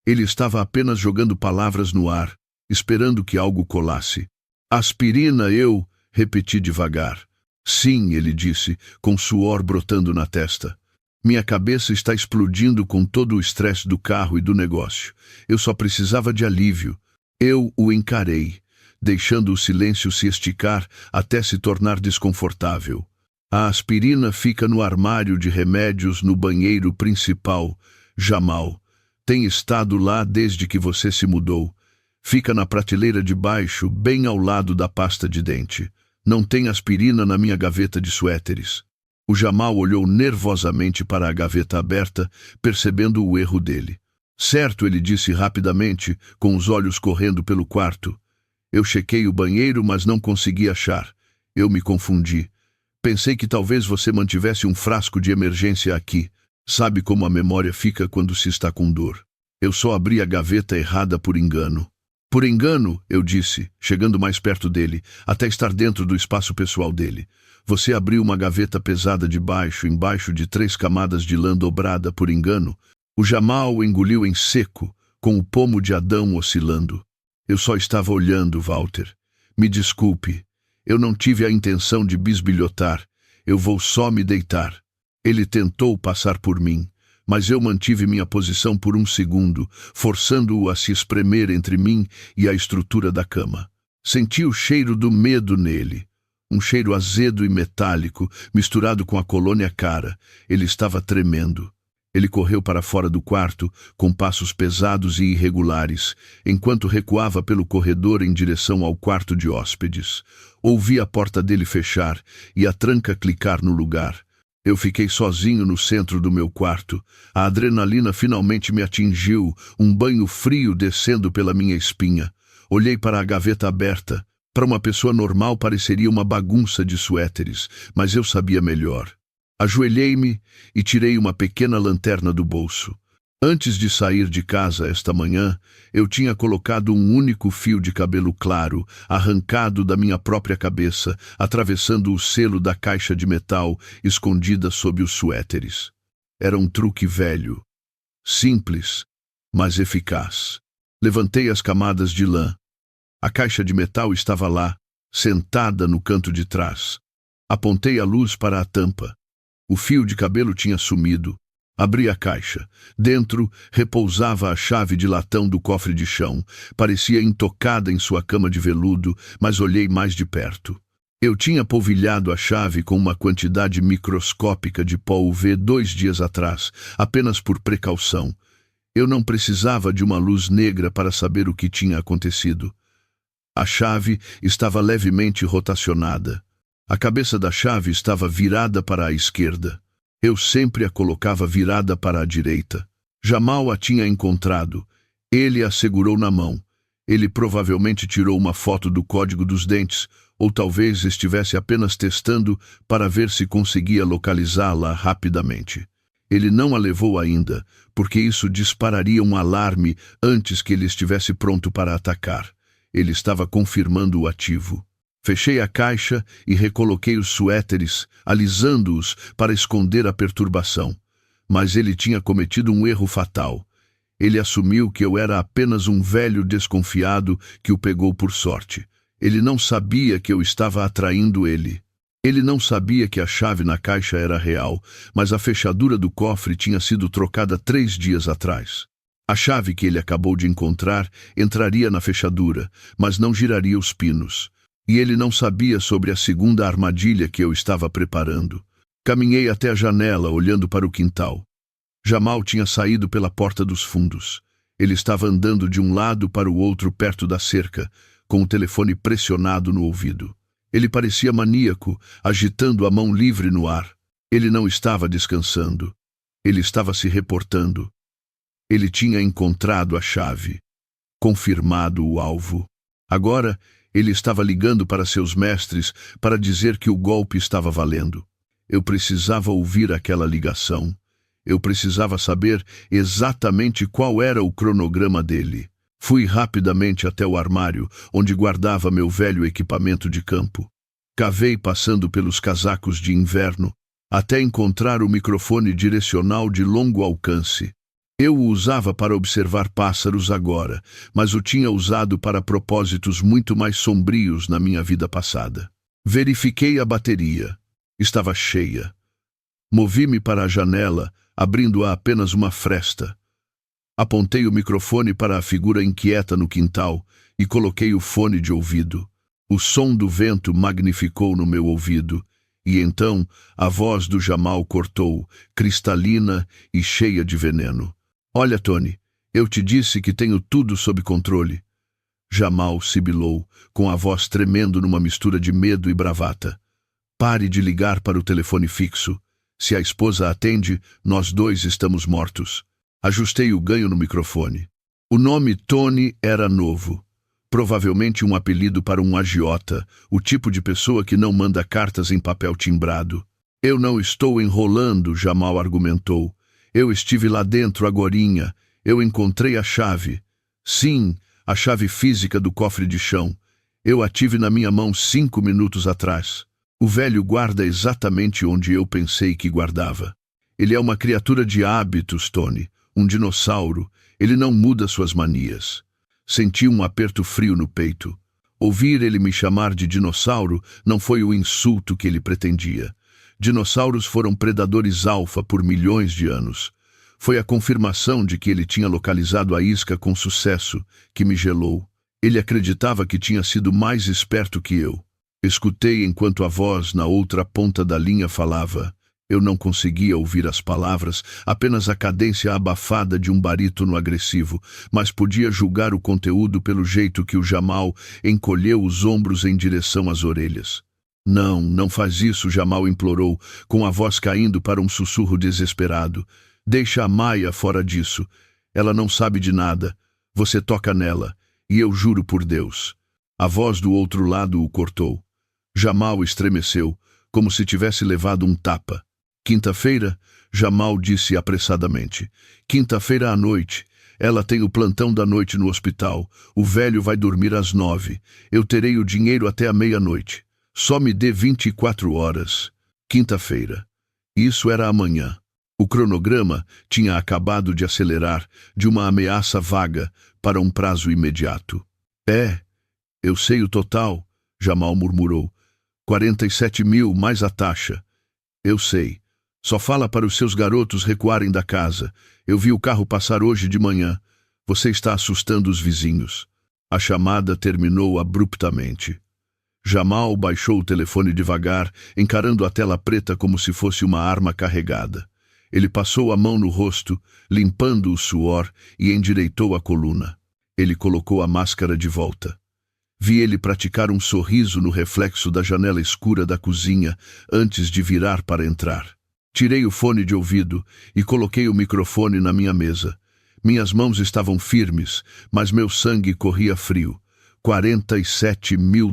Ele estava apenas jogando palavras no ar, esperando que algo colasse. Aspirina, eu repeti devagar. Sim, ele disse, com suor brotando na testa. Minha cabeça está explodindo com todo o estresse do carro e do negócio. Eu só precisava de alívio. Eu o encarei, deixando o silêncio se esticar até se tornar desconfortável. A aspirina fica no armário de remédios no banheiro principal, Jamal. Tem estado lá desde que você se mudou. Fica na prateleira de baixo, bem ao lado da pasta de dente. Não tem aspirina na minha gaveta de suéteres. O Jamal olhou nervosamente para a gaveta aberta, percebendo o erro dele. Certo, ele disse rapidamente, com os olhos correndo pelo quarto. Eu chequei o banheiro, mas não consegui achar. Eu me confundi. Pensei que talvez você mantivesse um frasco de emergência aqui. Sabe como a memória fica quando se está com dor. Eu só abri a gaveta errada por engano. Por engano, eu disse, chegando mais perto dele, até estar dentro do espaço pessoal dele. Você abriu uma gaveta pesada de baixo, embaixo de 3 camadas de lã dobrada por engano. O Jamal engoliu em seco, com o pomo de Adão oscilando. Eu só estava olhando, Walter. Me desculpe. Eu não tive a intenção de bisbilhotar. Eu vou só me deitar. Ele tentou passar por mim, mas eu mantive minha posição por 1 segundo, forçando-o a se espremer entre mim e a estrutura da cama. Senti o cheiro do medo nele. Um cheiro azedo e metálico, misturado com a colônia cara. Ele estava tremendo. Ele correu para fora do quarto, com passos pesados e irregulares, enquanto recuava pelo corredor em direção ao quarto de hóspedes. Ouvi a porta dele fechar e a tranca clicar no lugar. Eu fiquei sozinho no centro do meu quarto. A adrenalina finalmente me atingiu, um banho frio descendo pela minha espinha. Olhei para a gaveta aberta. Para uma pessoa normal pareceria uma bagunça de suéteres, mas eu sabia melhor. Ajoelhei-me e tirei uma pequena lanterna do bolso. Antes de sair de casa esta manhã, eu tinha colocado um único fio de cabelo claro, arrancado da minha própria cabeça, atravessando o selo da caixa de metal escondida sob os suéteres. Era um truque velho, simples, mas eficaz. Levantei as camadas de lã. A caixa de metal estava lá, sentada no canto de trás. Apontei a luz para a tampa. O fio de cabelo tinha sumido. Abri a caixa. Dentro repousava a chave de latão do cofre de chão. Parecia intocada em sua cama de veludo, mas olhei mais de perto. Eu tinha polvilhado a chave com uma quantidade microscópica de pó UV 2 dias atrás, apenas por precaução. Eu não precisava de uma luz negra para saber o que tinha acontecido. A chave estava levemente rotacionada. A cabeça da chave estava virada para a esquerda. Eu sempre a colocava virada para a direita. Jamal a tinha encontrado. Ele a segurou na mão. Ele provavelmente tirou uma foto do código dos dentes, ou talvez estivesse apenas testando para ver se conseguia localizá-la rapidamente. Ele não a levou ainda, porque isso dispararia um alarme antes que ele estivesse pronto para atacar. Ele estava confirmando o ativo. Fechei a caixa e recoloquei os suéteres, alisando-os para esconder a perturbação. Mas ele tinha cometido um erro fatal. Ele assumiu que eu era apenas um velho desconfiado que o pegou por sorte. Ele não sabia que eu estava atraindo ele. Ele não sabia que a chave na caixa era real, mas a fechadura do cofre tinha sido trocada 3 dias atrás. A chave que ele acabou de encontrar entraria na fechadura, mas não giraria os pinos. E ele não sabia sobre a segunda armadilha que eu estava preparando. Caminhei até a janela, olhando para o quintal. Jamal tinha saído pela porta dos fundos. Ele estava andando de um lado para o outro perto da cerca, com o telefone pressionado no ouvido. Ele parecia maníaco, agitando a mão livre no ar. Ele não estava descansando. Ele estava se reportando. Ele tinha encontrado a chave, confirmado o alvo. Agora, ele estava ligando para seus mestres para dizer que o golpe estava valendo. Eu precisava ouvir aquela ligação. Eu precisava saber exatamente qual era o cronograma dele. Fui rapidamente até o armário, onde guardava meu velho equipamento de campo. Cavei passando pelos casacos de inverno, até encontrar o microfone direcional de longo alcance. Eu o usava para observar pássaros agora, mas o tinha usado para propósitos muito mais sombrios na minha vida passada. Verifiquei a bateria. Estava cheia. Movi-me para a janela, abrindo-a apenas uma fresta. Apontei o microfone para a figura inquieta no quintal e coloquei o fone de ouvido. O som do vento magnificou no meu ouvido, e então a voz do Jamal cortou, cristalina e cheia de veneno. Olha, Tony, eu te disse que tenho tudo sob controle. Jamal sibilou, com a voz tremendo numa mistura de medo e bravata. Pare de ligar para o telefone fixo. Se a esposa atende, nós dois estamos mortos. Ajustei o ganho no microfone. O nome Tony era novo. Provavelmente um apelido para um agiota, o tipo de pessoa que não manda cartas em papel timbrado. Eu não estou enrolando, Jamal argumentou. Eu estive lá dentro agorinha. Eu encontrei a chave. Sim, a chave física do cofre de chão. Eu a tive na minha mão 5 minutos atrás. O velho guarda exatamente onde eu pensei que guardava. Ele é uma criatura de hábitos, Tony. Um dinossauro. Ele não muda suas manias. Senti um aperto frio no peito. Ouvir ele me chamar de dinossauro não foi o insulto que ele pretendia. Dinossauros foram predadores alfa por milhões de anos. Foi a confirmação de que ele tinha localizado a isca com sucesso que me gelou. Ele acreditava que tinha sido mais esperto que eu. Escutei enquanto a voz na outra ponta da linha falava. Eu não conseguia ouvir as palavras, apenas a cadência abafada de um barítono agressivo, mas podia julgar o conteúdo pelo jeito que o Jamal encolheu os ombros em direção às orelhas. Não, não faz isso, Jamal implorou, com a voz caindo para um sussurro desesperado. Deixa a Maia fora disso. Ela não sabe de nada. Você toca nela, e eu juro por Deus. A voz do outro lado o cortou. Jamal estremeceu, como se tivesse levado um tapa. Quinta-feira, Jamal disse apressadamente. Quinta-feira à noite. Ela tem o plantão da noite no hospital. O velho vai dormir às 9. Eu terei o dinheiro até a meia-noite. Só me dê 24 horas. Quinta-feira. Isso era amanhã. O cronograma tinha acabado de acelerar de uma ameaça vaga para um prazo imediato. Eu sei o total, Jamal murmurou. 47 mil mais a taxa. Eu sei. Só fala para os seus garotos recuarem da casa. Eu vi o carro passar hoje de manhã. Você está assustando os vizinhos. A chamada terminou abruptamente. Jamal baixou o telefone devagar, encarando a tela preta como se fosse uma arma carregada. Ele passou a mão no rosto, limpando o suor, e endireitou a coluna. Ele colocou a máscara de volta. Vi ele praticar um sorriso no reflexo da janela escura da cozinha antes de virar para entrar. Tirei o fone de ouvido e coloquei o microfone na minha mesa. Minhas mãos estavam firmes, mas meu sangue corria frio. $47 mil.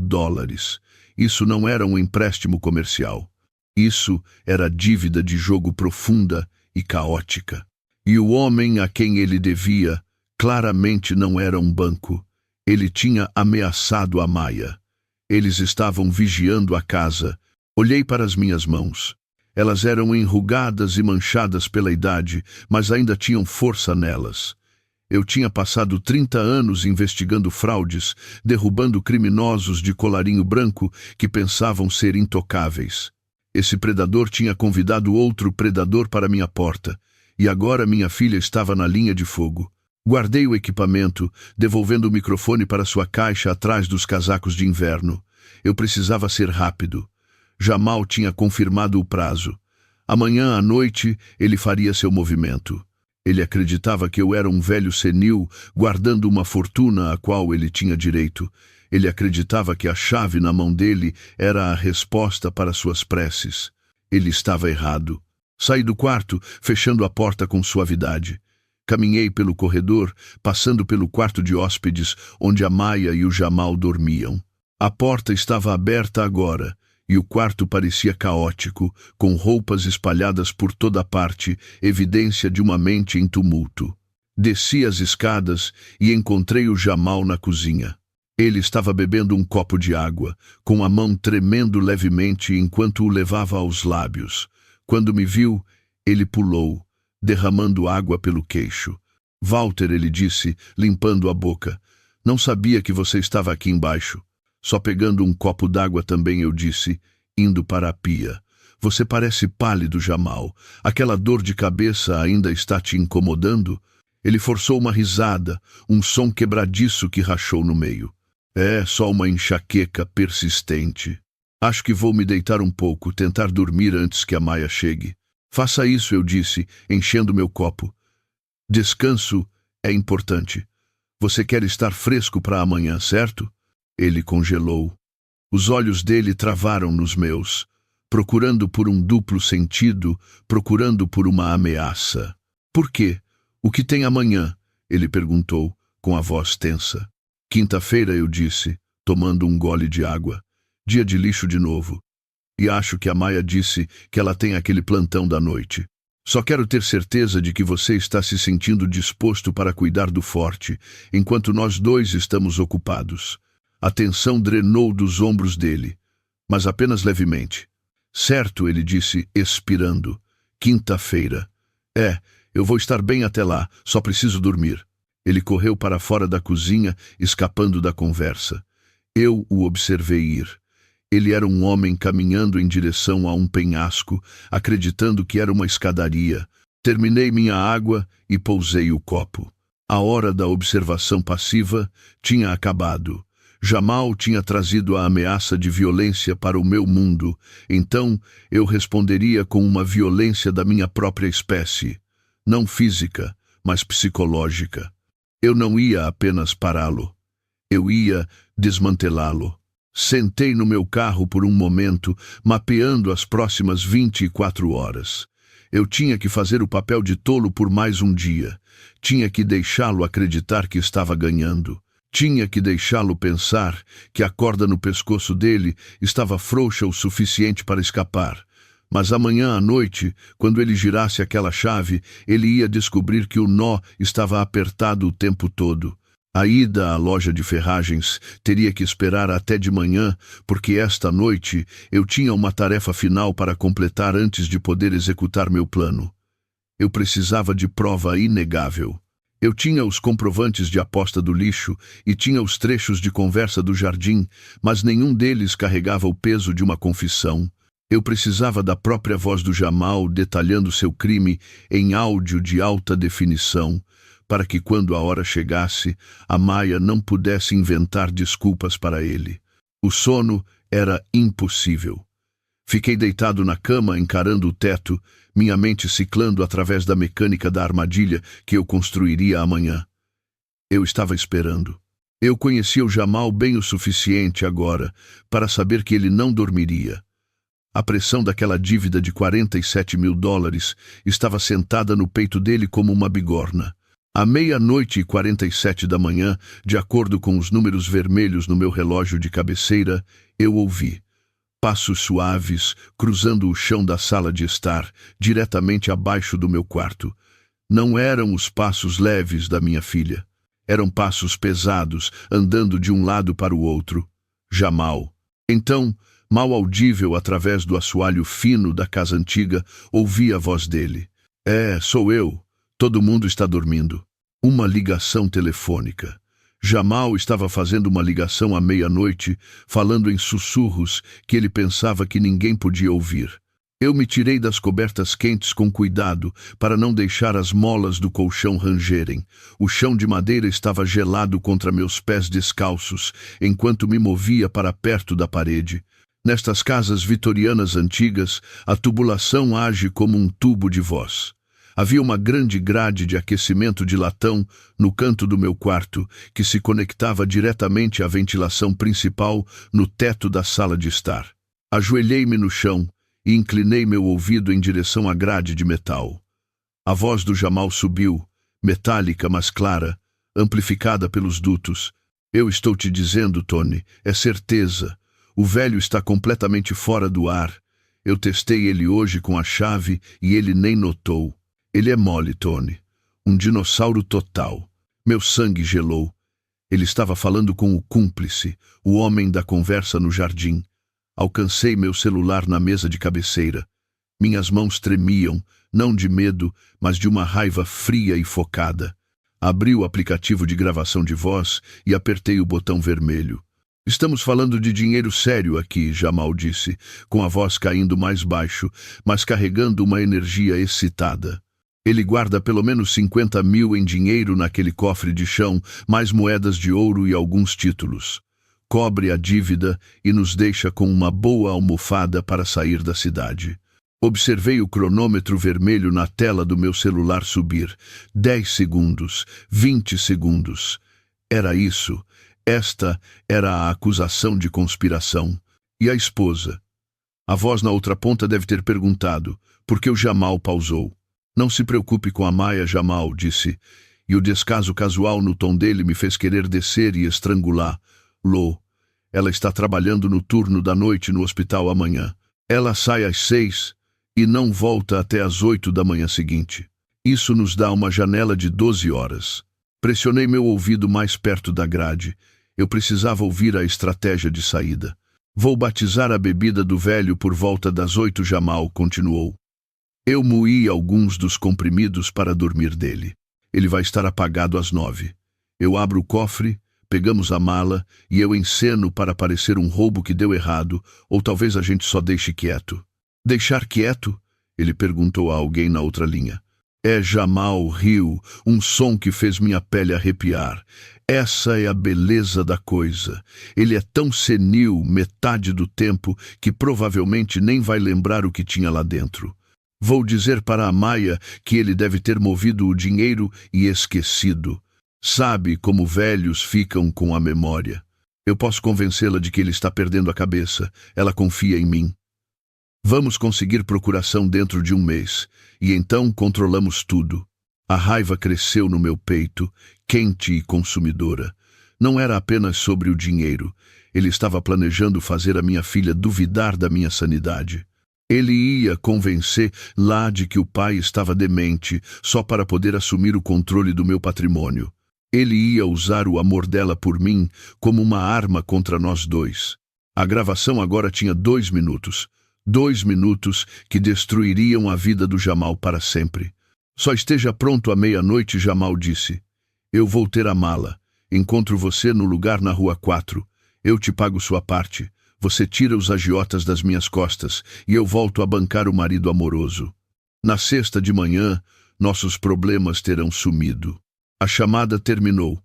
Isso não era um empréstimo comercial. Isso era dívida de jogo profunda e caótica. E o homem a quem ele devia claramente não era um banco. Ele tinha ameaçado a Maya. Eles estavam vigiando a casa. Olhei para as minhas mãos. Elas eram enrugadas e manchadas pela idade, mas ainda tinham força nelas. Eu tinha passado 30 anos investigando fraudes, derrubando criminosos de colarinho branco que pensavam ser intocáveis. Esse predador tinha convidado outro predador para minha porta, e agora minha filha estava na linha de fogo. Guardei o equipamento, devolvendo o microfone para sua caixa atrás dos casacos de inverno. Eu precisava ser rápido. Jamal tinha confirmado o prazo. Amanhã à noite ele faria seu movimento. Ele acreditava que eu era um velho senil, guardando uma fortuna a qual ele tinha direito. Ele acreditava que a chave na mão dele era a resposta para suas preces. Ele estava errado. Saí do quarto, fechando a porta com suavidade. Caminhei pelo corredor, passando pelo quarto de hóspedes, onde a Maya e o Jamal dormiam. A porta estava aberta agora, e o quarto parecia caótico, com roupas espalhadas por toda parte, evidência de uma mente em tumulto. Desci as escadas e encontrei o Jamal na cozinha. Ele estava bebendo um copo de água, com a mão tremendo levemente enquanto o levava aos lábios. Quando me viu, ele pulou, derramando água pelo queixo. Walter, ele disse, limpando a boca, não sabia que você estava aqui embaixo. Só pegando um copo d'água também, eu disse, indo para a pia. Você parece pálido, Jamal. Aquela dor de cabeça ainda está te incomodando? Ele forçou uma risada, um som quebradiço que rachou no meio. É só uma enxaqueca persistente. Acho que vou me deitar um pouco, tentar dormir antes que a Maya chegue. Faça isso, eu disse, enchendo meu copo. Descanso é importante. Você quer estar fresco para amanhã, certo? Ele congelou. Os olhos dele travaram nos meus, procurando por um duplo sentido, procurando por uma ameaça. Por quê? O que tem amanhã? Ele perguntou, com a voz tensa. Quinta-feira, eu disse, tomando um gole de água. Dia de lixo de novo. E acho que a Maya disse que ela tem aquele plantão da noite. Só quero ter certeza de que você está se sentindo disposto para cuidar do forte, enquanto nós dois estamos ocupados. A tensão drenou dos ombros dele, mas apenas levemente. Certo, ele disse, expirando. Quinta-feira. Eu vou estar bem até lá, só preciso dormir. Ele correu para fora da cozinha, escapando da conversa. Eu o observei ir. Ele era um homem caminhando em direção a um penhasco, acreditando que era uma escadaria. Terminei minha água e pousei o copo. A hora da observação passiva tinha acabado. Jamal tinha trazido a ameaça de violência para o meu mundo, então eu responderia com uma violência da minha própria espécie. Não física, mas psicológica. Eu não ia apenas pará-lo. Eu ia desmantelá-lo. Sentei no meu carro por um momento, mapeando as próximas 24 horas. Eu tinha que fazer o papel de tolo por mais um dia. Tinha que deixá-lo acreditar que estava ganhando. Tinha que deixá-lo pensar que a corda no pescoço dele estava frouxa o suficiente para escapar. Mas amanhã à noite, quando ele girasse aquela chave, ele ia descobrir que o nó estava apertado o tempo todo. A ida à loja de ferragens teria que esperar até de manhã, porque esta noite eu tinha uma tarefa final para completar antes de poder executar meu plano. Eu precisava de prova inegável. Eu tinha os comprovantes de aposta do lixo e tinha os trechos de conversa do jardim, mas nenhum deles carregava o peso de uma confissão. Eu precisava da própria voz do Jamal detalhando seu crime em áudio de alta definição, para que quando a hora chegasse, a Maia não pudesse inventar desculpas para ele. O sono era impossível. Fiquei deitado na cama, encarando o teto, minha mente ciclando através da mecânica da armadilha que eu construiria amanhã. Eu estava esperando. Eu conhecia o Jamal bem o suficiente agora para saber que ele não dormiria. A pressão daquela dívida de $47.000 estava sentada no peito dele como uma bigorna. À 00:47 da manhã, de acordo com os números vermelhos no meu relógio de cabeceira, eu ouvi passos suaves cruzando o chão da sala de estar, diretamente abaixo do meu quarto. Não eram os passos leves da minha filha. Eram passos pesados, andando de um lado para o outro. Jamal. Então, mal audível através do assoalho fino da casa antiga, ouvi a voz dele. Sou eu. Todo mundo está dormindo. Uma ligação telefônica. Jamal estava fazendo uma ligação à 00:00, falando em sussurros que ele pensava que ninguém podia ouvir. Eu me tirei das cobertas quentes com cuidado para não deixar as molas do colchão rangerem. O chão de madeira estava gelado contra meus pés descalços, enquanto me movia para perto da parede. Nestas casas vitorianas antigas, a tubulação age como um tubo de voz. Havia uma grande grade de aquecimento de latão no canto do meu quarto, que se conectava diretamente à ventilação principal no teto da sala de estar. Ajoelhei-me no chão e inclinei meu ouvido em direção à grade de metal. A voz do Jamal subiu, metálica mas clara, amplificada pelos dutos. Eu estou te dizendo, Tony, é certeza. O velho está completamente fora do ar. Eu testei ele hoje com a chave e ele nem notou. Ele é mole, Tony. Um dinossauro total. Meu sangue gelou. Ele estava falando com o cúmplice, o homem da conversa no jardim. Alcancei meu celular na mesa de cabeceira. Minhas mãos tremiam, não de medo, mas de uma raiva fria e focada. Abri o aplicativo de gravação de voz e apertei o botão vermelho. Estamos falando de dinheiro sério aqui, Jamal disse, com a voz caindo mais baixo, mas carregando uma energia excitada. Ele guarda pelo menos 50 mil em dinheiro naquele cofre de chão, mais moedas de ouro e alguns títulos. Cobre a dívida e nos deixa com uma boa almofada para sair da cidade. Observei o cronômetro vermelho na tela do meu celular subir. 10 segundos, 20 segundos. Era isso. Esta era a acusação de conspiração. E a esposa? A voz na outra ponta deve ter perguntado, porque o Jamal pausou. Não se preocupe com a Maia, Jamal, disse, e o descaso casual no tom dele me fez querer descer e estrangular. Lô, ela está trabalhando no turno da noite no hospital amanhã. Ela sai às 6 e não volta até às 8 da manhã seguinte. Isso nos dá uma janela de 12 horas. Pressionei meu ouvido mais perto da grade. Eu precisava ouvir a estratégia de saída. Vou batizar a bebida do velho por volta das 8, Jamal continuou. Eu moí alguns dos comprimidos para dormir dele. Ele vai estar apagado às 9. Eu abro o cofre, pegamos a mala e eu enceno para parecer um roubo que deu errado, ou talvez a gente só deixe quieto. Deixar quieto? Ele perguntou a alguém na outra linha. Jamal riu, um som que fez minha pele arrepiar. Essa é a beleza da coisa. Ele é tão senil metade do tempo que provavelmente nem vai lembrar o que tinha lá dentro. Vou dizer para a Maia que ele deve ter movido o dinheiro e esquecido. Sabe como velhos ficam com a memória. Eu posso convencê-la de que ele está perdendo a cabeça. Ela confia em mim. Vamos conseguir procuração dentro de um mês, e então controlamos tudo. A raiva cresceu no meu peito, quente e consumidora. Não era apenas sobre o dinheiro. Ele estava planejando fazer a minha filha duvidar da minha sanidade. Ele ia convencer lá de que o pai estava demente, só para poder assumir o controle do meu patrimônio. Ele ia usar o amor dela por mim como uma arma contra nós dois. A gravação agora tinha 2 minutos. 2 minutos que destruiriam a vida do Jamal para sempre. Só esteja pronto à 00:00, Jamal disse. Eu vou ter a mala. Encontro você no lugar na rua 4. Eu te pago sua parte. Você tira os agiotas das minhas costas e eu volto a bancar o marido amoroso. Na sexta de manhã, nossos problemas terão sumido. A chamada terminou.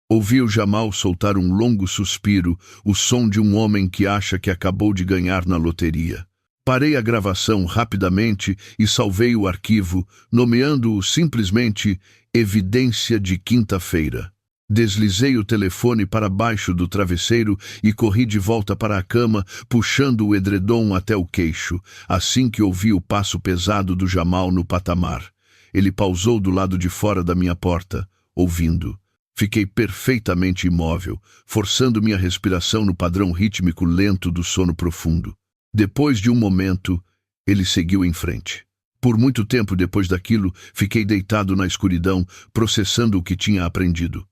Ouvi o Jamal soltar um longo suspiro, o som de um homem que acha que acabou de ganhar na loteria. Parei a gravação rapidamente e salvei o arquivo, nomeando-o simplesmente Evidência de Quinta-feira. Deslizei o telefone para baixo do travesseiro e corri de volta para a cama, puxando o edredom até o queixo, assim que ouvi o passo pesado do Jamal no patamar. Ele pausou do lado de fora da minha porta, ouvindo. Fiquei perfeitamente imóvel, forçando minha respiração no padrão rítmico lento do sono profundo. Depois de um momento, ele seguiu em frente. Por muito tempo depois daquilo, fiquei deitado na escuridão, processando o que tinha aprendido.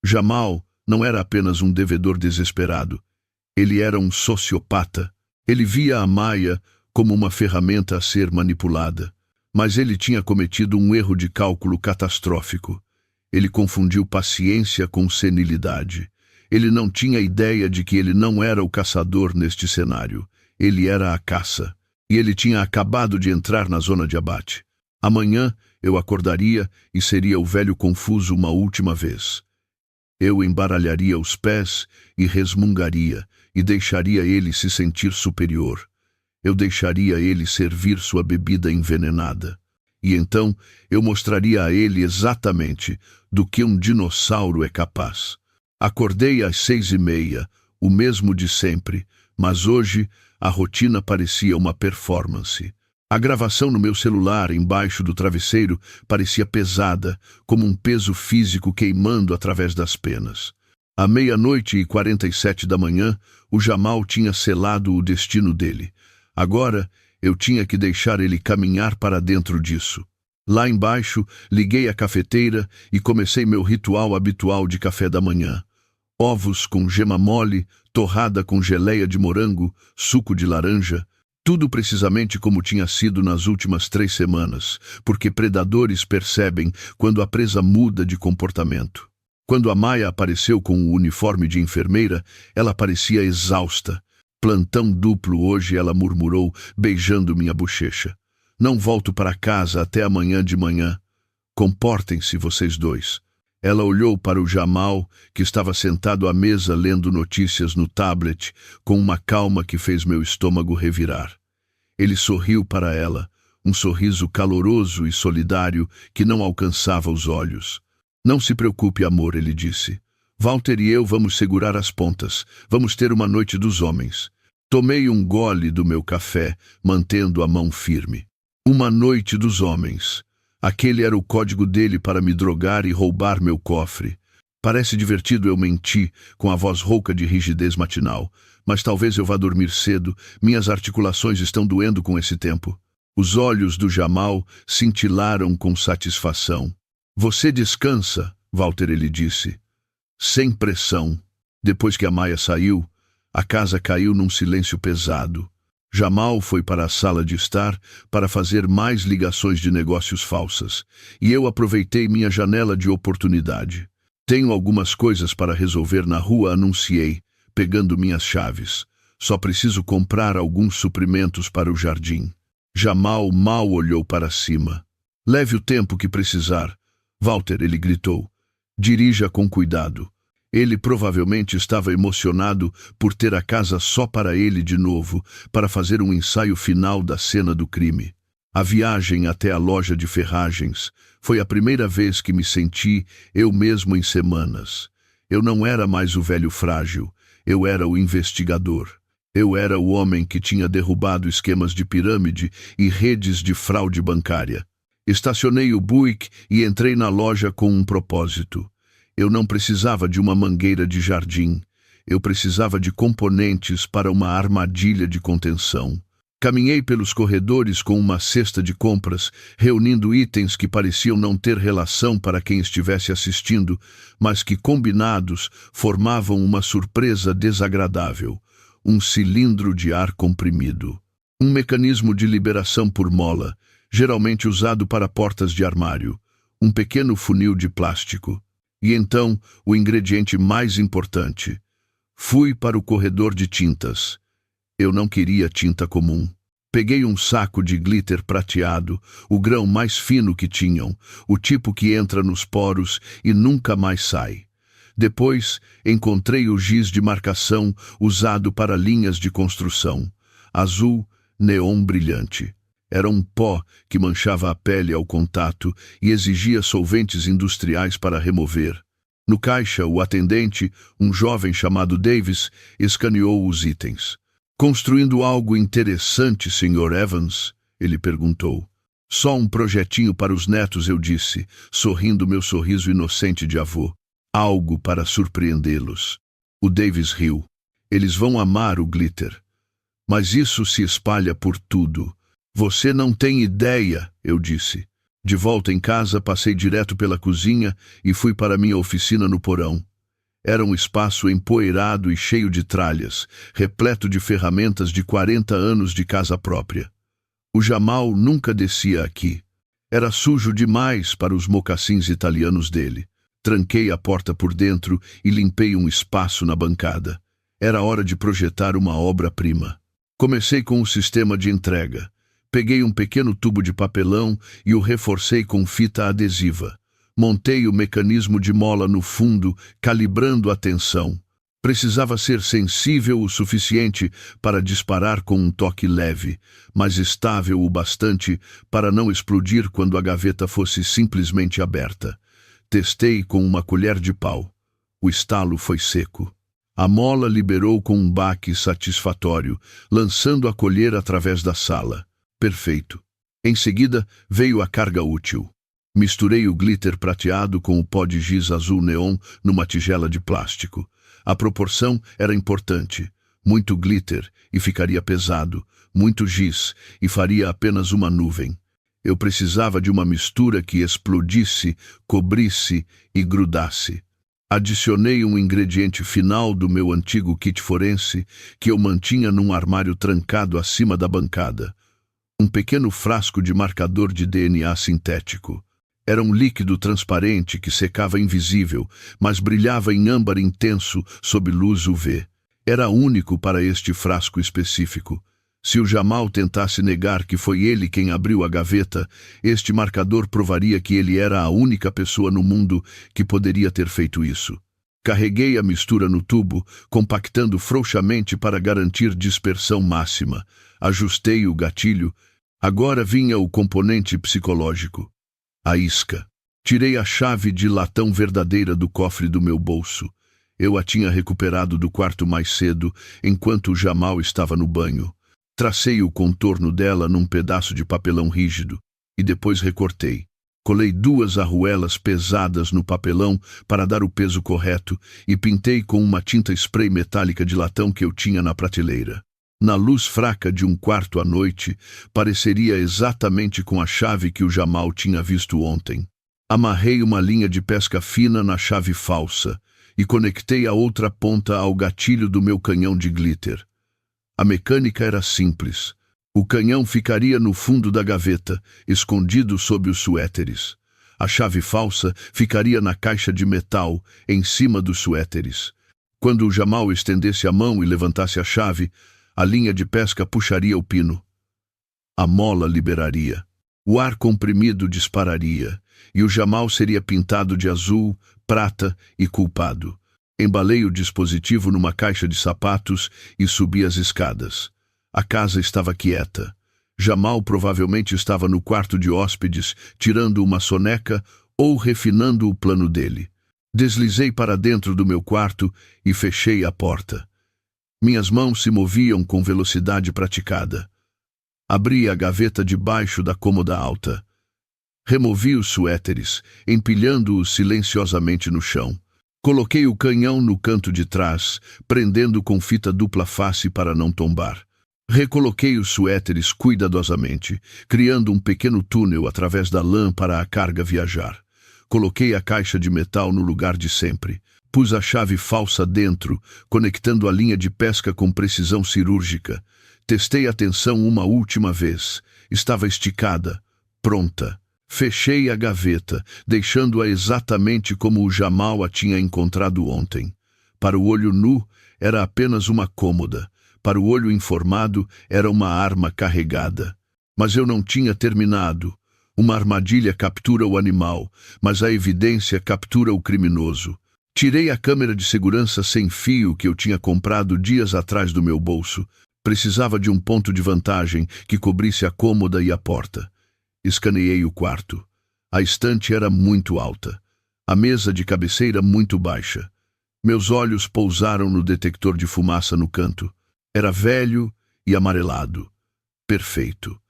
Jamal não era apenas um devedor desesperado. Ele era um sociopata. Ele via a Maia como uma ferramenta a ser manipulada. Mas ele tinha cometido um erro de cálculo catastrófico. Ele confundiu paciência com senilidade. Ele não tinha ideia de que ele não era o caçador neste cenário. Ele era a caça. E ele tinha acabado de entrar na zona de abate. Amanhã eu acordaria e seria o velho confuso uma última vez. Eu embaralharia os pés e resmungaria, e deixaria ele se sentir superior. Eu deixaria ele servir sua bebida envenenada. E então eu mostraria a ele exatamente do que um dinossauro é capaz. Acordei às 6:30, o mesmo de sempre, mas hoje a rotina parecia uma performance. A gravação no meu celular, embaixo do travesseiro, parecia pesada, como um peso físico queimando através das penas. À 00:47 da manhã, o Jamal tinha selado o destino dele. Agora, eu tinha que deixar ele caminhar para dentro disso. Lá embaixo, liguei a cafeteira e comecei meu ritual habitual de café da manhã. Ovos com gema mole, torrada com geleia de morango, suco de laranja, tudo precisamente como tinha sido nas últimas 3 semanas, porque predadores percebem quando a presa muda de comportamento. Quando a Maia apareceu com o uniforme de enfermeira, ela parecia exausta. Plantão duplo hoje, ela murmurou, beijando minha bochecha. Não volto para casa até amanhã de manhã. Comportem-se vocês dois. Ela olhou para o Jamal, que estava sentado à mesa lendo notícias no tablet, com uma calma que fez meu estômago revirar. Ele sorriu para ela, um sorriso caloroso e solidário que não alcançava os olhos. Não se preocupe, amor, ele disse. Walter e eu vamos segurar as pontas. Vamos ter uma noite dos homens. Tomei um gole do meu café, mantendo a mão firme. Uma noite dos homens. Aquele era o código dele para me drogar e roubar meu cofre. Parece divertido, eu menti, com a voz rouca de rigidez matinal. Mas talvez eu vá dormir cedo, minhas articulações estão doendo com esse tempo. Os olhos do Jamal cintilaram com satisfação. Você descansa, Walter, ele disse. Sem pressão. Depois que a Maia saiu, a casa caiu num silêncio pesado. Jamal foi para a sala de estar para fazer mais ligações de negócios falsas, e eu aproveitei minha janela de oportunidade. Tenho algumas coisas para resolver na rua, anunciei, pegando minhas chaves. Só preciso comprar alguns suprimentos para o jardim. Jamal mal olhou para cima. Leve o tempo que precisar. Walter, ele gritou. Dirija com cuidado. Ele provavelmente estava emocionado por ter a casa só para ele de novo, para fazer um ensaio final da cena do crime. A viagem até a loja de ferragens foi a primeira vez que me senti eu mesmo em semanas. Eu não era mais o velho frágil, eu era o investigador. Eu era o homem que tinha derrubado esquemas de pirâmide e redes de fraude bancária. Estacionei o Buick e entrei na loja com um propósito. Eu não precisava de uma mangueira de jardim. Eu precisava de componentes para uma armadilha de contenção. Caminhei pelos corredores com uma cesta de compras, reunindo itens que pareciam não ter relação para quem estivesse assistindo, mas que, combinados, formavam uma surpresa desagradável. Um cilindro de ar comprimido. Um mecanismo de liberação por mola, geralmente usado para portas de armário. Um pequeno funil de plástico. E então, o ingrediente mais importante. Fui para o corredor de tintas. Eu não queria tinta comum. Peguei um saco de glitter prateado, o grão mais fino que tinham, o tipo que entra nos poros e nunca mais sai. Depois, encontrei o giz de marcação usado para linhas de construção. Azul, neon brilhante. Era um pó que manchava a pele ao contato e exigia solventes industriais para remover. No caixa, o atendente, um jovem chamado Davis, escaneou os itens. "Construindo algo interessante, Sr. Evans?" ele perguntou. "Só um projetinho para os netos", eu disse, sorrindo meu sorriso inocente de avô. "Algo para surpreendê-los." O Davis riu. "Eles vão amar o glitter. Mas isso se espalha por tudo." "Você não tem ideia", eu disse. De volta em casa, passei direto pela cozinha e fui para minha oficina no porão. Era um espaço empoeirado e cheio de tralhas, repleto de ferramentas de 40 anos de casa própria. O Jamal nunca descia aqui. Era sujo demais para os mocassins italianos dele. Tranquei a porta por dentro e limpei um espaço na bancada. Era hora de projetar uma obra-prima. Comecei com o sistema de entrega. Peguei um pequeno tubo de papelão e o reforcei com fita adesiva. Montei o mecanismo de mola no fundo, calibrando a tensão. Precisava ser sensível o suficiente para disparar com um toque leve, mas estável o bastante para não explodir quando a gaveta fosse simplesmente aberta. Testei com uma colher de pau. O estalo foi seco. A mola liberou com um baque satisfatório, lançando a colher através da sala. Perfeito. Em seguida, veio a carga útil. Misturei o glitter prateado com o pó de giz azul neon numa tigela de plástico. A proporção era importante. Muito glitter e ficaria pesado, muito giz e faria apenas uma nuvem. Eu precisava de uma mistura que explodisse, cobrisse e grudasse. Adicionei um ingrediente final do meu antigo kit forense que eu mantinha num armário trancado acima da bancada. Um pequeno frasco de marcador de DNA sintético. Era um líquido transparente que secava invisível, mas brilhava em âmbar intenso sob luz UV. Era único para este frasco específico. Se o Jamal tentasse negar que foi ele quem abriu a gaveta, este marcador provaria que ele era a única pessoa no mundo que poderia ter feito isso. Carreguei a mistura no tubo, compactando frouxamente para garantir dispersão máxima. Ajustei o gatilho. Agora vinha o componente psicológico. A isca. Tirei a chave de latão verdadeira do cofre do meu bolso. Eu a tinha recuperado do quarto mais cedo, enquanto o Jamal estava no banho. Tracei o contorno dela num pedaço de papelão rígido e depois recortei. Colei 2 arruelas pesadas no papelão para dar o peso correto e pintei com uma tinta spray metálica de latão que eu tinha na prateleira. Na luz fraca de um quarto à noite, pareceria exatamente com a chave que o Jamal tinha visto ontem. Amarrei uma linha de pesca fina na chave falsa e conectei a outra ponta ao gatilho do meu canhão de glitter. A mecânica era simples. O canhão ficaria no fundo da gaveta, escondido sob os suéteres. A chave falsa ficaria na caixa de metal, em cima dos suéteres. Quando o Jamal estendesse a mão e levantasse a chave, a linha de pesca puxaria o pino. A mola liberaria. O ar comprimido dispararia, e o Jamal seria pintado de azul, prata e culpado. Embalei o dispositivo numa caixa de sapatos e subi as escadas. A casa estava quieta. Jamal provavelmente estava no quarto de hóspedes, tirando uma soneca ou refinando o plano dele. Deslizei para dentro do meu quarto e fechei a porta. Minhas mãos se moviam com velocidade praticada. Abri a gaveta debaixo da cômoda alta. Removi os suéteres, empilhando-os silenciosamente no chão. Coloquei o canhão no canto de trás, prendendo com fita dupla face para não tombar. Recoloquei os suéteres cuidadosamente, criando um pequeno túnel através da lã para a carga viajar. Coloquei a caixa de metal no lugar de sempre. Pus a chave falsa dentro, conectando a linha de pesca com precisão cirúrgica. Testei a tensão uma última vez. Estava esticada, pronta. Fechei a gaveta, deixando-a exatamente como o Jamal a tinha encontrado ontem. Para o olho nu, era apenas uma cômoda, Para o olho informado, era uma arma carregada. Mas eu não tinha terminado. Uma armadilha captura o animal, mas a evidência captura o criminoso. Tirei a câmera de segurança sem fio que eu tinha comprado dias atrás do meu bolso. Precisava de um ponto de vantagem que cobrisse a cômoda e a porta. Escaneei o quarto. A estante era muito alta. A mesa de cabeceira muito baixa. Meus olhos pousaram no detector de fumaça no canto. Era velho e amarelado. Perfeito.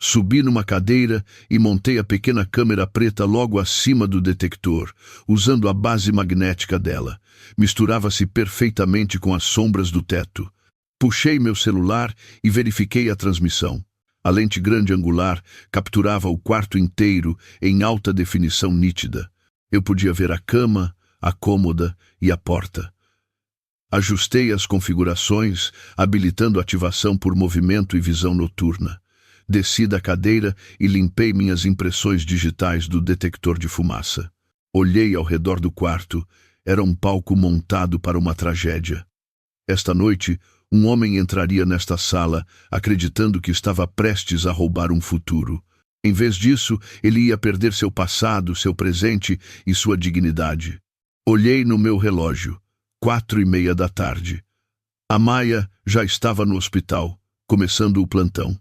Subi numa cadeira e montei a pequena câmera preta logo acima do detector, usando a base magnética dela. Misturava-se perfeitamente com as sombras do teto. Puxei meu celular e verifiquei a transmissão. A lente grande angular capturava o quarto inteiro em alta definição nítida. Eu podia ver a cama, a cômoda e a porta. Ajustei as configurações, habilitando ativação por movimento e visão noturna. Desci da cadeira e limpei minhas impressões digitais do detector de fumaça. Olhei ao redor do quarto. Era um palco montado para uma tragédia. Esta noite, um homem entraria nesta sala, acreditando que estava prestes a roubar um futuro. Em vez disso, ele ia perder seu passado, seu presente e sua dignidade. Olhei no meu relógio. 4:30 da tarde. A Maia já estava no hospital, começando o plantão.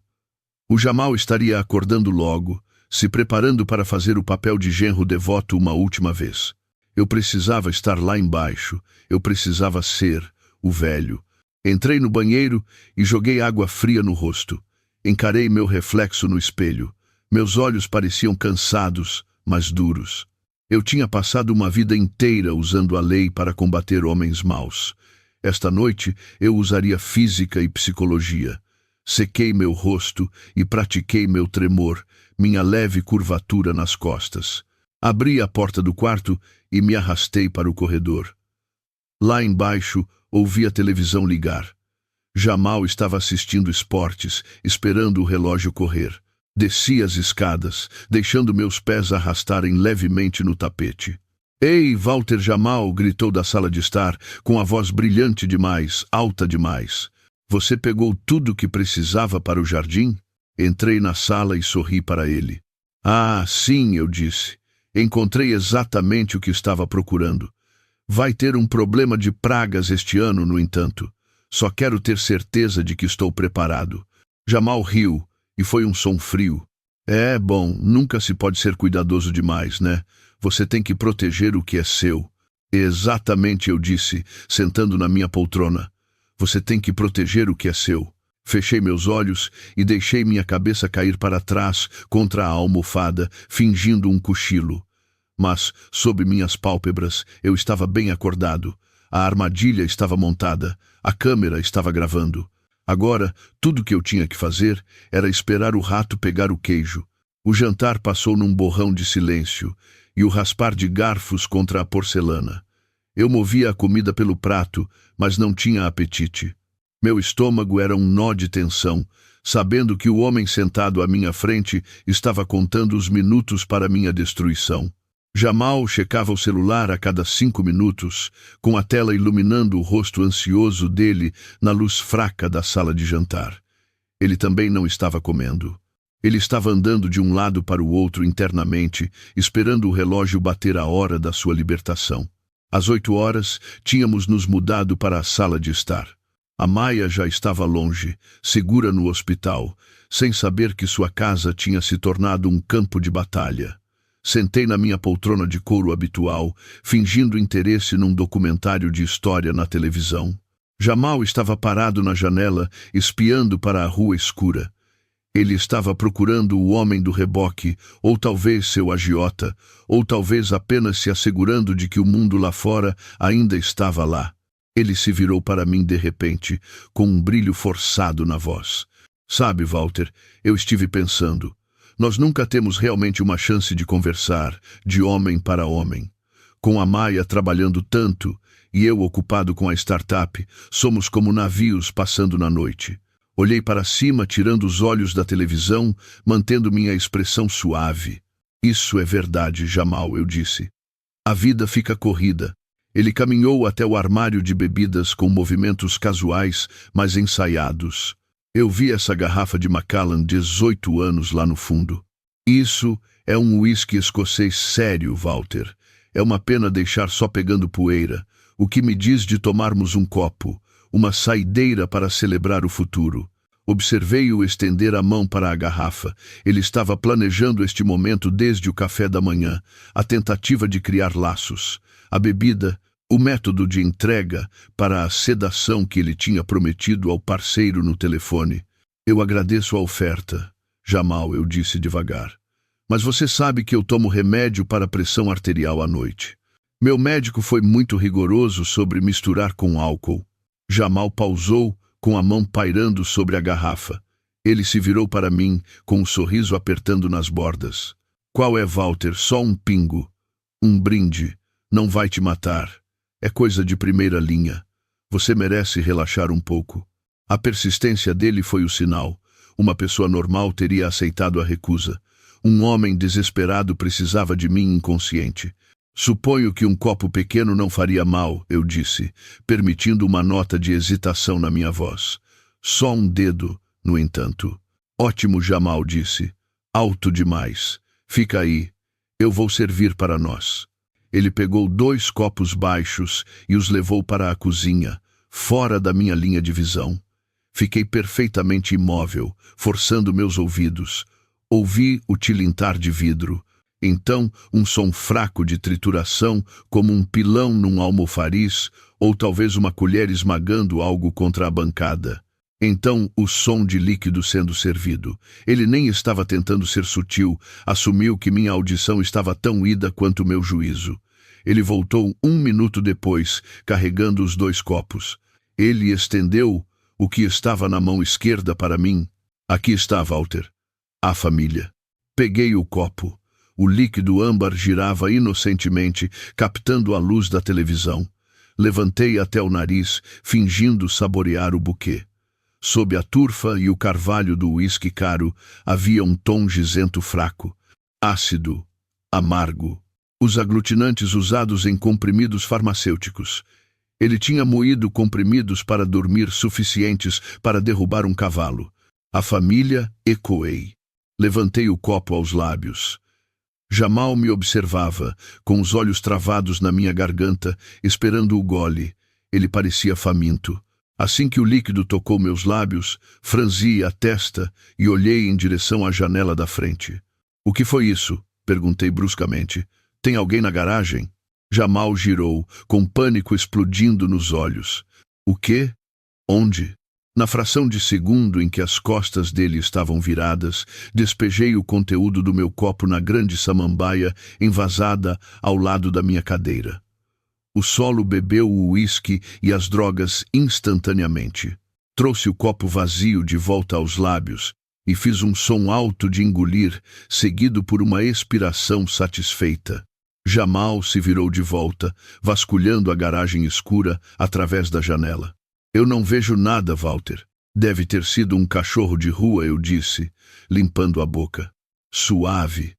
O Jamal estaria acordando logo, se preparando para fazer o papel de genro devoto uma última vez. Eu precisava estar lá embaixo. Eu precisava ser o velho. Entrei no banheiro e joguei água fria no rosto. Encarei meu reflexo no espelho. Meus olhos pareciam cansados, mas duros. Eu tinha passado uma vida inteira usando a lei para combater homens maus. Esta noite eu usaria física e psicologia. Sequei meu rosto e pratiquei meu tremor, minha leve curvatura nas costas. Abri a porta do quarto e me arrastei para o corredor. Lá embaixo, ouvi a televisão ligar. Jamal estava assistindo esportes, esperando o relógio correr. Desci as escadas, deixando meus pés arrastarem levemente no tapete. "Ei, Walter Jamal!" gritou da sala de estar, com a voz brilhante demais, alta demais. "Você pegou tudo o que precisava para o jardim?" Entrei na sala e sorri para ele. "Ah, sim", eu disse. "Encontrei exatamente o que estava procurando. Vai ter um problema de pragas este ano, no entanto. Só quero ter certeza de que estou preparado." Jamal riu, e foi um som frio. "É, bom, nunca se pode ser cuidadoso demais, né? Você tem que proteger o que é seu." "Exatamente", eu disse, sentando na minha poltrona. "Você tem que proteger o que é seu." Fechei meus olhos e deixei minha cabeça cair para trás contra a almofada, fingindo um cochilo. Mas, sob minhas pálpebras, eu estava bem acordado. A armadilha estava montada. A câmera estava gravando. Agora, tudo o que eu tinha que fazer era esperar o rato pegar o queijo. O jantar passou num borrão de silêncio, e o raspar de garfos contra a porcelana. Eu movia a comida pelo prato, mas não tinha apetite. Meu estômago era um nó de tensão, sabendo que o homem sentado à minha frente estava contando os minutos para minha destruição. Jamal checava o celular a cada 5 minutos, com a tela iluminando o rosto ansioso dele na luz fraca da sala de jantar. Ele também não estava comendo. Ele estava andando de um lado para o outro internamente, esperando o relógio bater a hora da sua libertação. Às 8 horas, tínhamos nos mudado para a sala de estar. A Maia já estava longe, segura no hospital, sem saber que sua casa tinha se tornado um campo de batalha. Sentei na minha poltrona de couro habitual, fingindo interesse num documentário de história na televisão. Jamal estava parado na janela, espiando para a rua escura. Ele estava procurando o homem do reboque, ou talvez seu agiota, ou talvez apenas se assegurando de que o mundo lá fora ainda estava lá. Ele se virou para mim de repente, com um brilho forçado na voz. "Sabe, Walter, eu estive pensando. Nós nunca temos realmente uma chance de conversar, de homem para homem. Com a Maia trabalhando tanto, e eu ocupado com a startup, somos como navios passando na noite." Olhei para cima, tirando os olhos da televisão, mantendo minha expressão suave. "Isso é verdade, Jamal", eu disse. "A vida fica corrida. Ele caminhou até o armário de bebidas com movimentos casuais, mas ensaiados. Eu vi essa garrafa de Macallan 18 anos lá no fundo. Isso é um uísque escocês sério, Walter. É uma pena deixar só pegando poeira. O que me diz de tomarmos um copo, uma saideira para celebrar o futuro? Observei-o estender a mão para a garrafa. Ele estava planejando este momento desde o café da manhã, a tentativa de criar laços. A bebida, o método de entrega para a sedação que ele tinha prometido ao parceiro no telefone. Eu agradeço a oferta, Jamal, eu disse devagar. Mas você sabe que eu tomo remédio para pressão arterial à noite. Meu médico foi muito rigoroso sobre misturar com álcool. Jamal pausou, com a mão pairando sobre a garrafa. Ele se virou para mim, com um sorriso apertando nas bordas. Qual é, Walter? Só um pingo. Um brinde. Não vai te matar. É coisa de primeira linha. Você merece relaxar um pouco. A persistência dele foi o sinal. Uma pessoa normal teria aceitado a recusa. Um homem desesperado precisava de mim inconsciente. Suponho que um copo pequeno não faria mal, eu disse, permitindo uma nota de hesitação na minha voz. Só um dedo, no entanto. Ótimo, Jamal disse. Alto demais. Fica aí. Eu vou servir para nós. Ele pegou 2 copos baixos e os levou para a cozinha, fora da minha linha de visão. Fiquei perfeitamente imóvel, forçando meus ouvidos. Ouvi o tilintar de vidro. Então, um som fraco de trituração, como um pilão num almofariz, ou talvez uma colher esmagando algo contra a bancada. Então, o som de líquido sendo servido. Ele nem estava tentando ser sutil, assumiu que minha audição estava tão ida quanto meu juízo. Ele voltou 1 minuto depois, carregando os 2 copos. Ele estendeu o que estava na mão esquerda para mim. Aqui está, Walter. A família. Peguei o copo. O líquido âmbar girava inocentemente, captando a luz da televisão. Levantei até o nariz, fingindo saborear o buquê. Sob a turfa e o carvalho do uísque caro, havia um tom gisento fraco, ácido, amargo. Os aglutinantes usados em comprimidos farmacêuticos. Ele tinha moído comprimidos para dormir suficientes para derrubar um cavalo. A família, ecoei. Levantei o copo aos lábios. Jamal me observava, com os olhos travados na minha garganta, esperando o gole. Ele parecia faminto. Assim que o líquido tocou meus lábios, franzi a testa e olhei em direção à janela da frente. O que foi isso? Perguntei bruscamente. Tem alguém na garagem? Jamal girou, com pânico explodindo nos olhos. O quê? Onde? Na fração de segundo em que as costas dele estavam viradas, despejei o conteúdo do meu copo na grande samambaia envasada ao lado da minha cadeira. O solo bebeu o uísque e as drogas instantaneamente. Trouxe o copo vazio de volta aos lábios e fiz um som alto de engolir, seguido por uma expiração satisfeita. Jamal se virou de volta, vasculhando a garagem escura através da janela. Eu não vejo nada, Walter. Deve ter sido um cachorro de rua, eu disse, limpando a boca. Suave.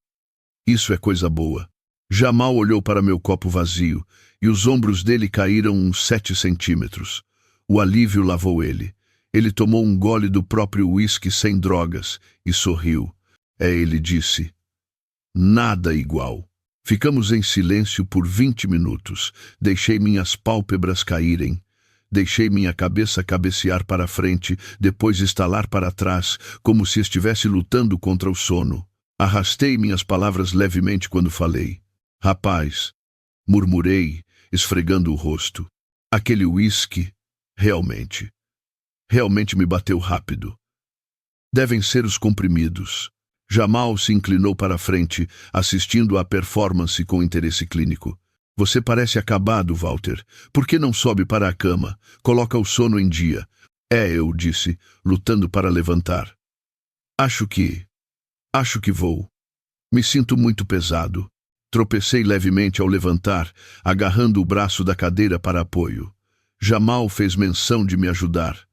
Isso é coisa boa. Jamal olhou para meu copo vazio e os ombros dele caíram uns 7 centímetros. O alívio lavou ele. Ele tomou um gole do próprio uísque sem drogas e sorriu. Ele disse. Nada igual. Ficamos em silêncio por 20 minutos. Deixei minhas pálpebras caírem. Deixei minha cabeça cabecear para a frente, depois estalar para trás, como se estivesse lutando contra o sono. Arrastei minhas palavras levemente quando falei. Rapaz, murmurei, esfregando o rosto. Aquele uísque, realmente me bateu rápido. Devem ser os comprimidos. Jamal se inclinou para a frente, assistindo à performance com interesse clínico. Você parece acabado, Walter. Por que não sobe para a cama? Coloca o sono em dia. Eu disse, lutando para levantar. Acho que vou. Me sinto muito pesado. Tropecei levemente ao levantar, agarrando o braço da cadeira para apoio. Jamal fez menção de me ajudar.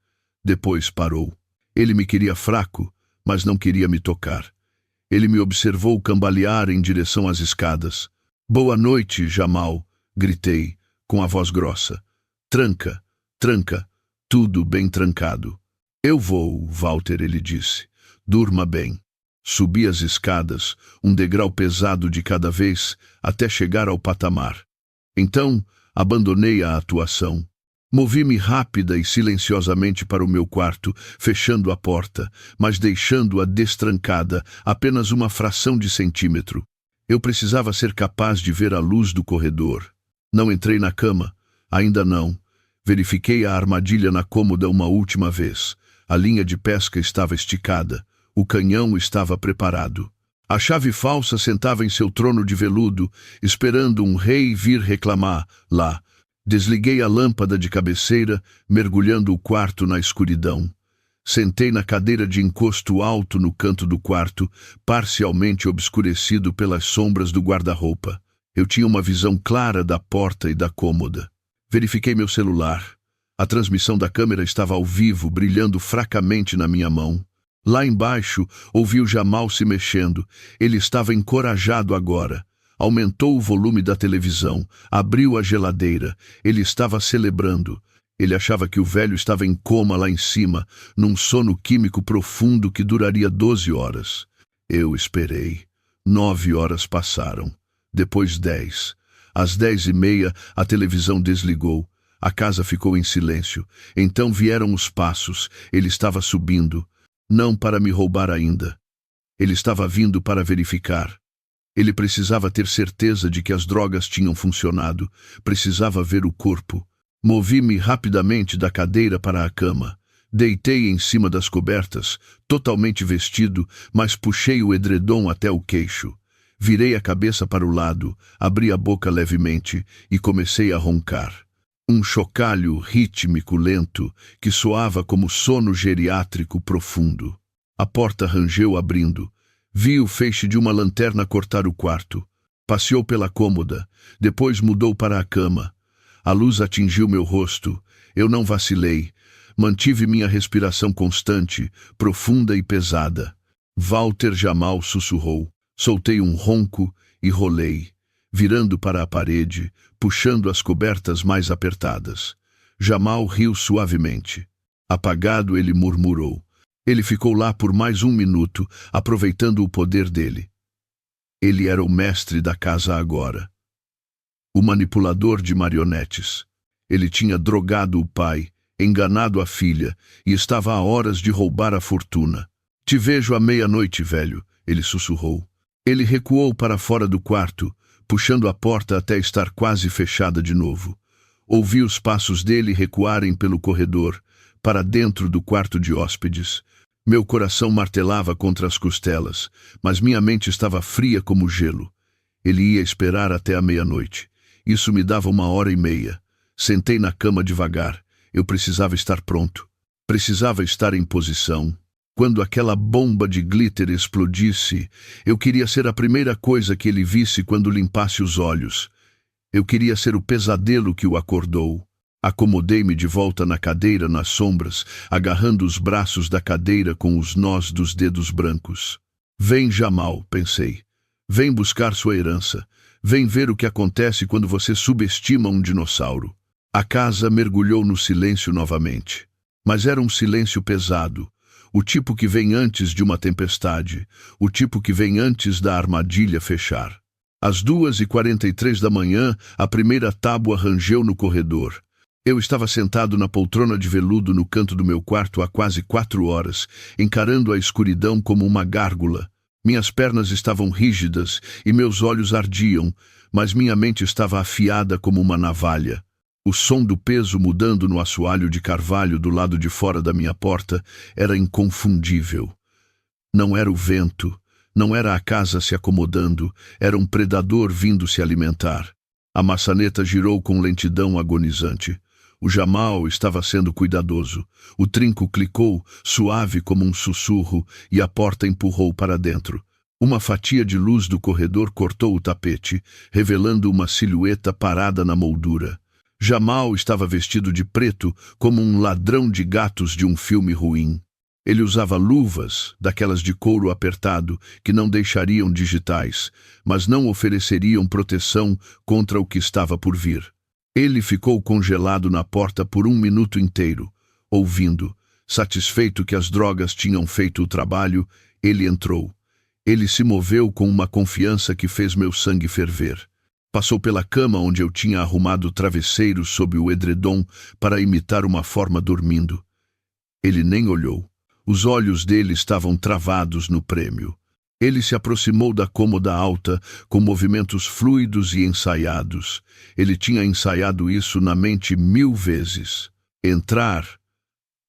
Depois parou. Ele me queria fraco, mas não queria me tocar. Ele me observou cambalear em direção às escadas. Boa noite, Jamal, gritei, com a voz grossa. Tranca, tranca, tudo bem trancado. Eu vou, Walter, ele disse. Durma bem. Subi as escadas, um degrau pesado de cada vez, até chegar ao patamar. Então, abandonei a atuação. Movi-me rápida e silenciosamente para o meu quarto, fechando a porta, mas deixando-a destrancada, apenas uma fração de centímetro. Eu precisava ser capaz de ver a luz do corredor. Não entrei na cama. Ainda não. Verifiquei a armadilha na cômoda uma última vez. A linha de pesca estava esticada. O canhão estava preparado. A chave falsa sentava em seu trono de veludo, esperando um rei vir reclamar lá. Desliguei a lâmpada de cabeceira, mergulhando o quarto na escuridão. Sentei na cadeira de encosto alto no canto do quarto, parcialmente obscurecido pelas sombras do guarda-roupa. Eu tinha uma visão clara da porta e da cômoda. Verifiquei meu celular. A transmissão da câmera estava ao vivo, brilhando fracamente na minha mão. Lá embaixo, ouvi o Jamal se mexendo. Ele estava encorajado agora. Aumentou o volume da televisão, abriu a geladeira. Ele estava celebrando. Ele achava que o velho estava em coma lá em cima, num sono químico profundo que duraria 12 horas. Eu esperei. 9 horas passaram. Depois 10. Às 10h30, a televisão desligou. A casa ficou em silêncio. Então vieram os passos. Ele estava subindo. Não para me roubar ainda. Ele estava vindo para verificar. Ele precisava ter certeza de que as drogas tinham funcionado. Precisava ver o corpo. Movi-me rapidamente da cadeira para a cama. Deitei em cima das cobertas, totalmente vestido, mas puxei o edredom até o queixo. Virei a cabeça para o lado, abri a boca levemente e comecei a roncar. Um chocalho rítmico lento que soava como sono geriátrico profundo. A porta rangeu abrindo. Vi o feixe de uma lanterna cortar o quarto. Passeou pela cômoda, depois mudou para a cama. A luz atingiu meu rosto. Eu não vacilei. Mantive minha respiração constante, profunda e pesada. Walter Jamal sussurrou. Soltei um ronco e rolei, virando para a parede, puxando as cobertas mais apertadas. Jamal riu suavemente. Apagado, ele murmurou. Ele ficou lá por mais 1 minuto, aproveitando o poder dele. Ele era o mestre da casa agora. O manipulador de marionetes. Ele tinha drogado o pai, enganado a filha, e estava a horas de roubar a fortuna. Te vejo à meia-noite, velho, ele sussurrou. Ele recuou para fora do quarto, puxando a porta até estar quase fechada de novo. Ouvi os passos dele recuarem pelo corredor, para dentro do quarto de hóspedes. Meu coração martelava contra as costelas, mas minha mente estava fria como gelo. Ele ia esperar até a meia-noite. Isso me dava 1h30. Sentei na cama devagar. Eu precisava estar pronto. Precisava estar em posição. Quando aquela bomba de glitter explodisse, eu queria ser a primeira coisa que ele visse quando limpasse os olhos. Eu queria ser o pesadelo que o acordou. Acomodei-me de volta na cadeira nas sombras, agarrando os braços da cadeira com os nós dos dedos brancos. Vem, Jamal, pensei. Vem buscar sua herança. Vem ver o que acontece quando você subestima um dinossauro. A casa mergulhou no silêncio novamente. Mas era um silêncio pesado. O tipo que vem antes de uma tempestade. O tipo que vem antes da armadilha fechar. Às 2h43 da manhã, a primeira tábua rangeu no corredor. Eu estava sentado na poltrona de veludo no canto do meu quarto há quase 4 horas, encarando a escuridão como uma gárgula. Minhas pernas estavam rígidas e meus olhos ardiam, mas minha mente estava afiada como uma navalha. O som do peso mudando no assoalho de carvalho do lado de fora da minha porta era inconfundível. Não era o vento, não era a casa se acomodando, era um predador vindo se alimentar. A maçaneta girou com lentidão agonizante. O Jamal estava sendo cuidadoso. O trinco clicou, suave como um sussurro, e a porta empurrou para dentro. Uma fatia de luz do corredor cortou o tapete, revelando uma silhueta parada na moldura. Jamal estava vestido de preto, como um ladrão de gatos de um filme ruim. Ele usava luvas, daquelas de couro apertado, que não deixariam digitais, mas não ofereceriam proteção contra o que estava por vir. Ele ficou congelado na porta por 1 minuto inteiro, ouvindo. Satisfeito que as drogas tinham feito o trabalho, ele entrou. Ele se moveu com uma confiança que fez meu sangue ferver. Passou pela cama onde eu tinha arrumado travesseiros sob o edredom para imitar uma forma dormindo. Ele nem olhou. Os olhos dele estavam travados no prêmio. Ele se aproximou da cômoda alta, com movimentos fluidos e ensaiados. Ele tinha ensaiado isso na mente 1000 vezes. Entrar,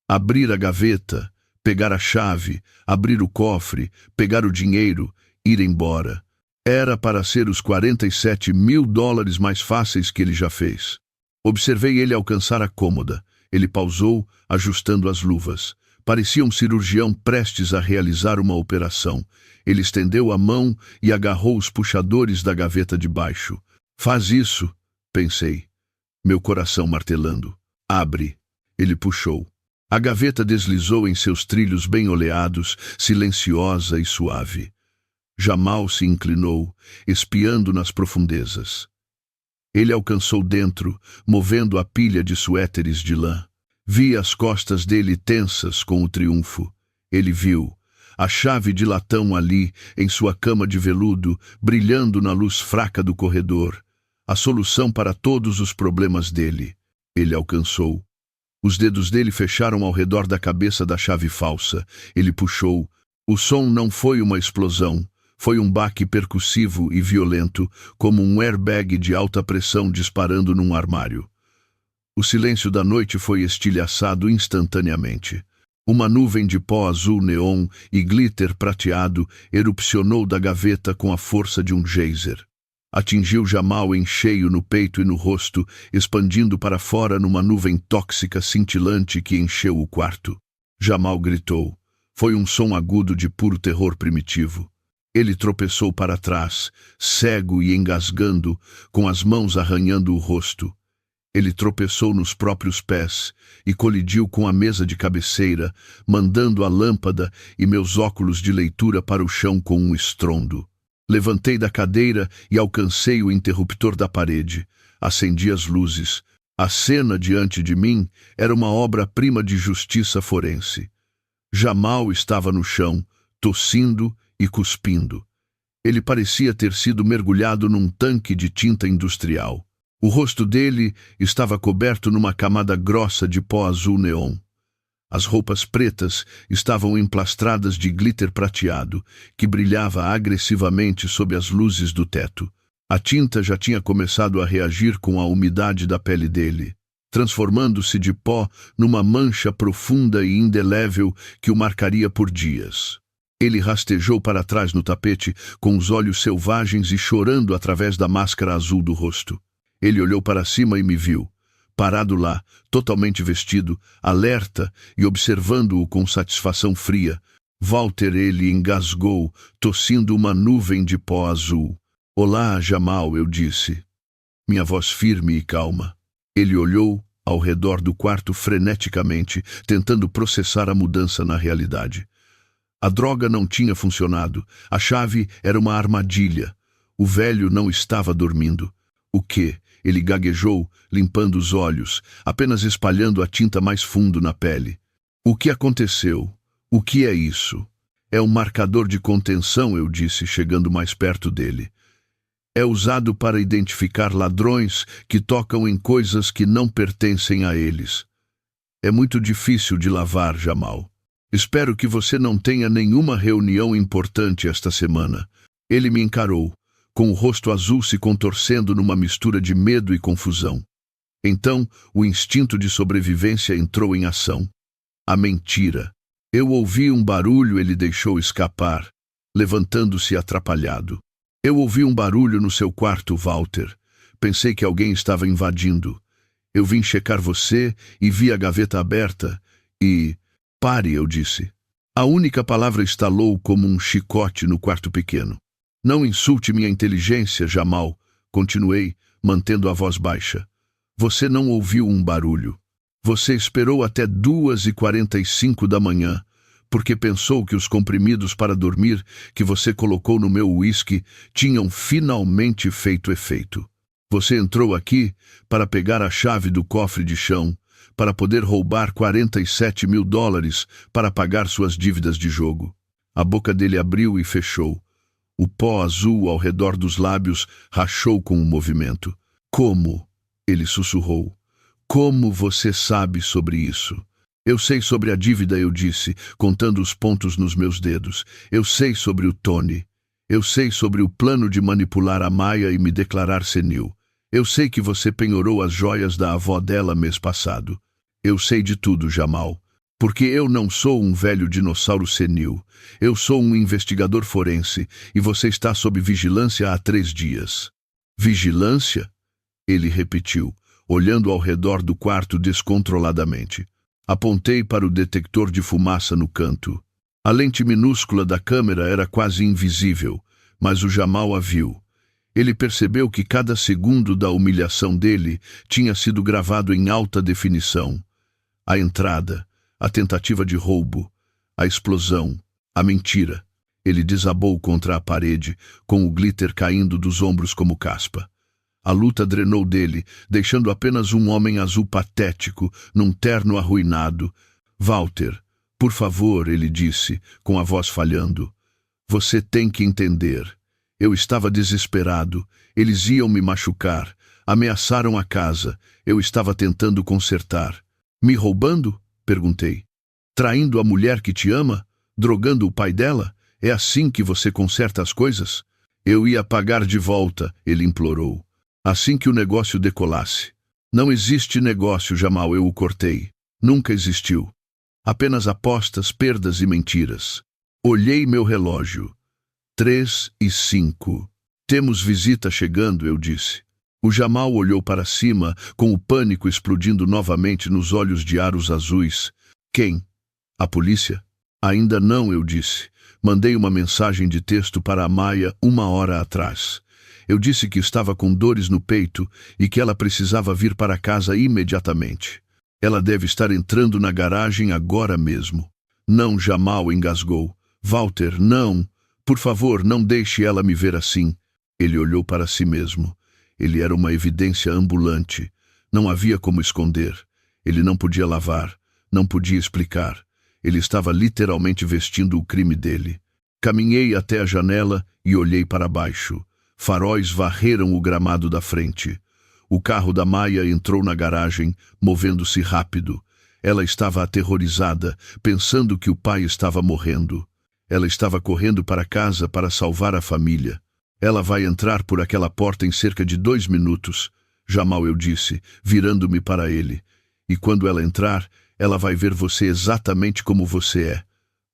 abrir a gaveta, pegar a chave, abrir o cofre, pegar o dinheiro, ir embora. Era para ser os $47.000 mais fáceis que ele já fez. Observei ele alcançar a cômoda. Ele pausou, ajustando as luvas. Parecia um cirurgião prestes a realizar uma operação. Ele estendeu a mão e agarrou os puxadores da gaveta de baixo. Faz isso, pensei, meu coração martelando. Abre. Ele puxou. A gaveta deslizou em seus trilhos bem oleados, silenciosa e suave. Jamal se inclinou, espiando nas profundezas. Ele alcançou dentro, movendo a pilha de suéteres de lã. Vi as costas dele tensas com o triunfo. Ele viu a chave de latão ali, em sua cama de veludo, brilhando na luz fraca do corredor. A solução para todos os problemas dele. Ele alcançou. Os dedos dele fecharam ao redor da cabeça da chave falsa. Ele puxou. O som não foi uma explosão. Foi um baque percussivo e violento, como um airbag de alta pressão disparando num armário. O silêncio da noite foi estilhaçado instantaneamente. Uma nuvem de pó azul neon e glitter prateado erupcionou da gaveta com a força de um geyser. Atingiu Jamal em cheio no peito e no rosto, expandindo para fora numa nuvem tóxica cintilante que encheu o quarto. Jamal gritou. Foi um som agudo de puro terror primitivo. Ele tropeçou para trás, cego e engasgando, com as mãos arranhando o rosto. Ele tropeçou nos próprios pés e colidiu com a mesa de cabeceira, mandando a lâmpada e meus óculos de leitura para o chão com um estrondo. Levantei da cadeira e alcancei o interruptor da parede. Acendi as luzes. A cena diante de mim era uma obra-prima de justiça forense. Jamal estava no chão, tossindo e cuspindo. Ele parecia ter sido mergulhado num tanque de tinta industrial. O rosto dele estava coberto numa camada grossa de pó azul neon. As roupas pretas estavam emplastradas de glitter prateado, que brilhava agressivamente sob as luzes do teto. A tinta já tinha começado a reagir com a umidade da pele dele, transformando-se de pó numa mancha profunda e indelével que o marcaria por dias. Ele rastejou para trás no tapete, com os olhos selvagens e chorando através da máscara azul do rosto. Ele olhou para cima e me viu, parado lá, totalmente vestido, alerta e observando-o com satisfação fria. Walter, ele engasgou, tossindo uma nuvem de pó azul. Olá, Jamal, eu disse. Minha voz firme e calma. Ele olhou ao redor do quarto freneticamente, tentando processar a mudança na realidade. A droga não tinha funcionado. A chave era uma armadilha. O velho não estava dormindo. O quê? Ele gaguejou, limpando os olhos, apenas espalhando a tinta mais fundo na pele. O que aconteceu? O que é isso? É um marcador de contenção, eu disse, chegando mais perto dele. É usado para identificar ladrões que tocam em coisas que não pertencem a eles. É muito difícil de lavar, Jamal. Espero que você não tenha nenhuma reunião importante esta semana. Ele me encarou, com o rosto azul se contorcendo numa mistura de medo e confusão. Então, o instinto de sobrevivência entrou em ação. A mentira. Eu ouvi um barulho, ele deixou escapar, levantando-se atrapalhado. Eu ouvi um barulho no seu quarto, Walter. Pensei que alguém estava invadindo. Eu vim checar você e vi a gaveta aberta e... Pare, eu disse. A única palavra estalou como um chicote no quarto pequeno. Não insulte minha inteligência, Jamal, continuei, mantendo a voz baixa. Você não ouviu um barulho. Você esperou até 2h45 da manhã, porque pensou que os comprimidos para dormir que você colocou no meu uísque tinham finalmente feito efeito. Você entrou aqui para pegar a chave do cofre de chão, para poder roubar 47 mil dólares para pagar suas dívidas de jogo. A boca dele abriu e fechou. O pó azul ao redor dos lábios rachou com o movimento. Como? Ele sussurrou. Como você sabe sobre isso? Eu sei sobre a dívida, eu disse, contando os pontos nos meus dedos. Eu sei sobre o Tony. Eu sei sobre o plano de manipular a Maya e me declarar senil. Eu sei que você penhorou as joias da avó dela mês passado. Eu sei de tudo, Jamal. Porque eu não sou um velho dinossauro senil. Eu sou um investigador forense e você está sob vigilância há 3 dias. Vigilância? Ele repetiu, olhando ao redor do quarto descontroladamente. Apontei para o detector de fumaça no canto. A lente minúscula da câmera era quase invisível, mas o Jamal a viu. Ele percebeu que cada segundo da humilhação dele tinha sido gravado em alta definição. A entrada, a tentativa de roubo, a explosão, a mentira. Ele desabou contra a parede, com o glitter caindo dos ombros como caspa. A luta drenou dele, deixando apenas um homem azul patético, num terno arruinado. Walter, por favor, ele disse, com a voz falhando. Você tem que entender. Eu estava desesperado. Eles iam me machucar. Ameaçaram a casa. Eu estava tentando consertar. Me roubando? Perguntei. Traindo a mulher que te ama? Drogando o pai dela? É assim que você conserta as coisas? Eu ia pagar de volta, ele implorou. Assim que o negócio decolasse. Não existe negócio, Jamal, eu o cortei. Nunca existiu. Apenas apostas, perdas e mentiras. Olhei meu relógio. 3:05. Temos visita chegando, eu disse. O Jamal olhou para cima, com o pânico explodindo novamente nos olhos de aros azuis. Quem? A polícia? Ainda não, eu disse. Mandei uma mensagem de texto para a Maya 1 hora atrás. Eu disse que estava com dores no peito e que ela precisava vir para casa imediatamente. Ela deve estar entrando na garagem agora mesmo. Não, Jamal engasgou. Walter, não. Por favor, não deixe ela me ver assim. Ele olhou para si mesmo. Ele era uma evidência ambulante. Não havia como esconder. Ele não podia lavar. Não podia explicar. Ele estava literalmente vestindo o crime dele. Caminhei até a janela e olhei para baixo. Faróis varreram o gramado da frente. O carro da Maya entrou na garagem, movendo-se rápido. Ela estava aterrorizada, pensando que o pai estava morrendo. Ela estava correndo para casa para salvar a família. Ela vai entrar por aquela porta em cerca de 2 minutos, Jamal, eu disse, virando-me para ele. E quando ela entrar, ela vai ver você exatamente como você é.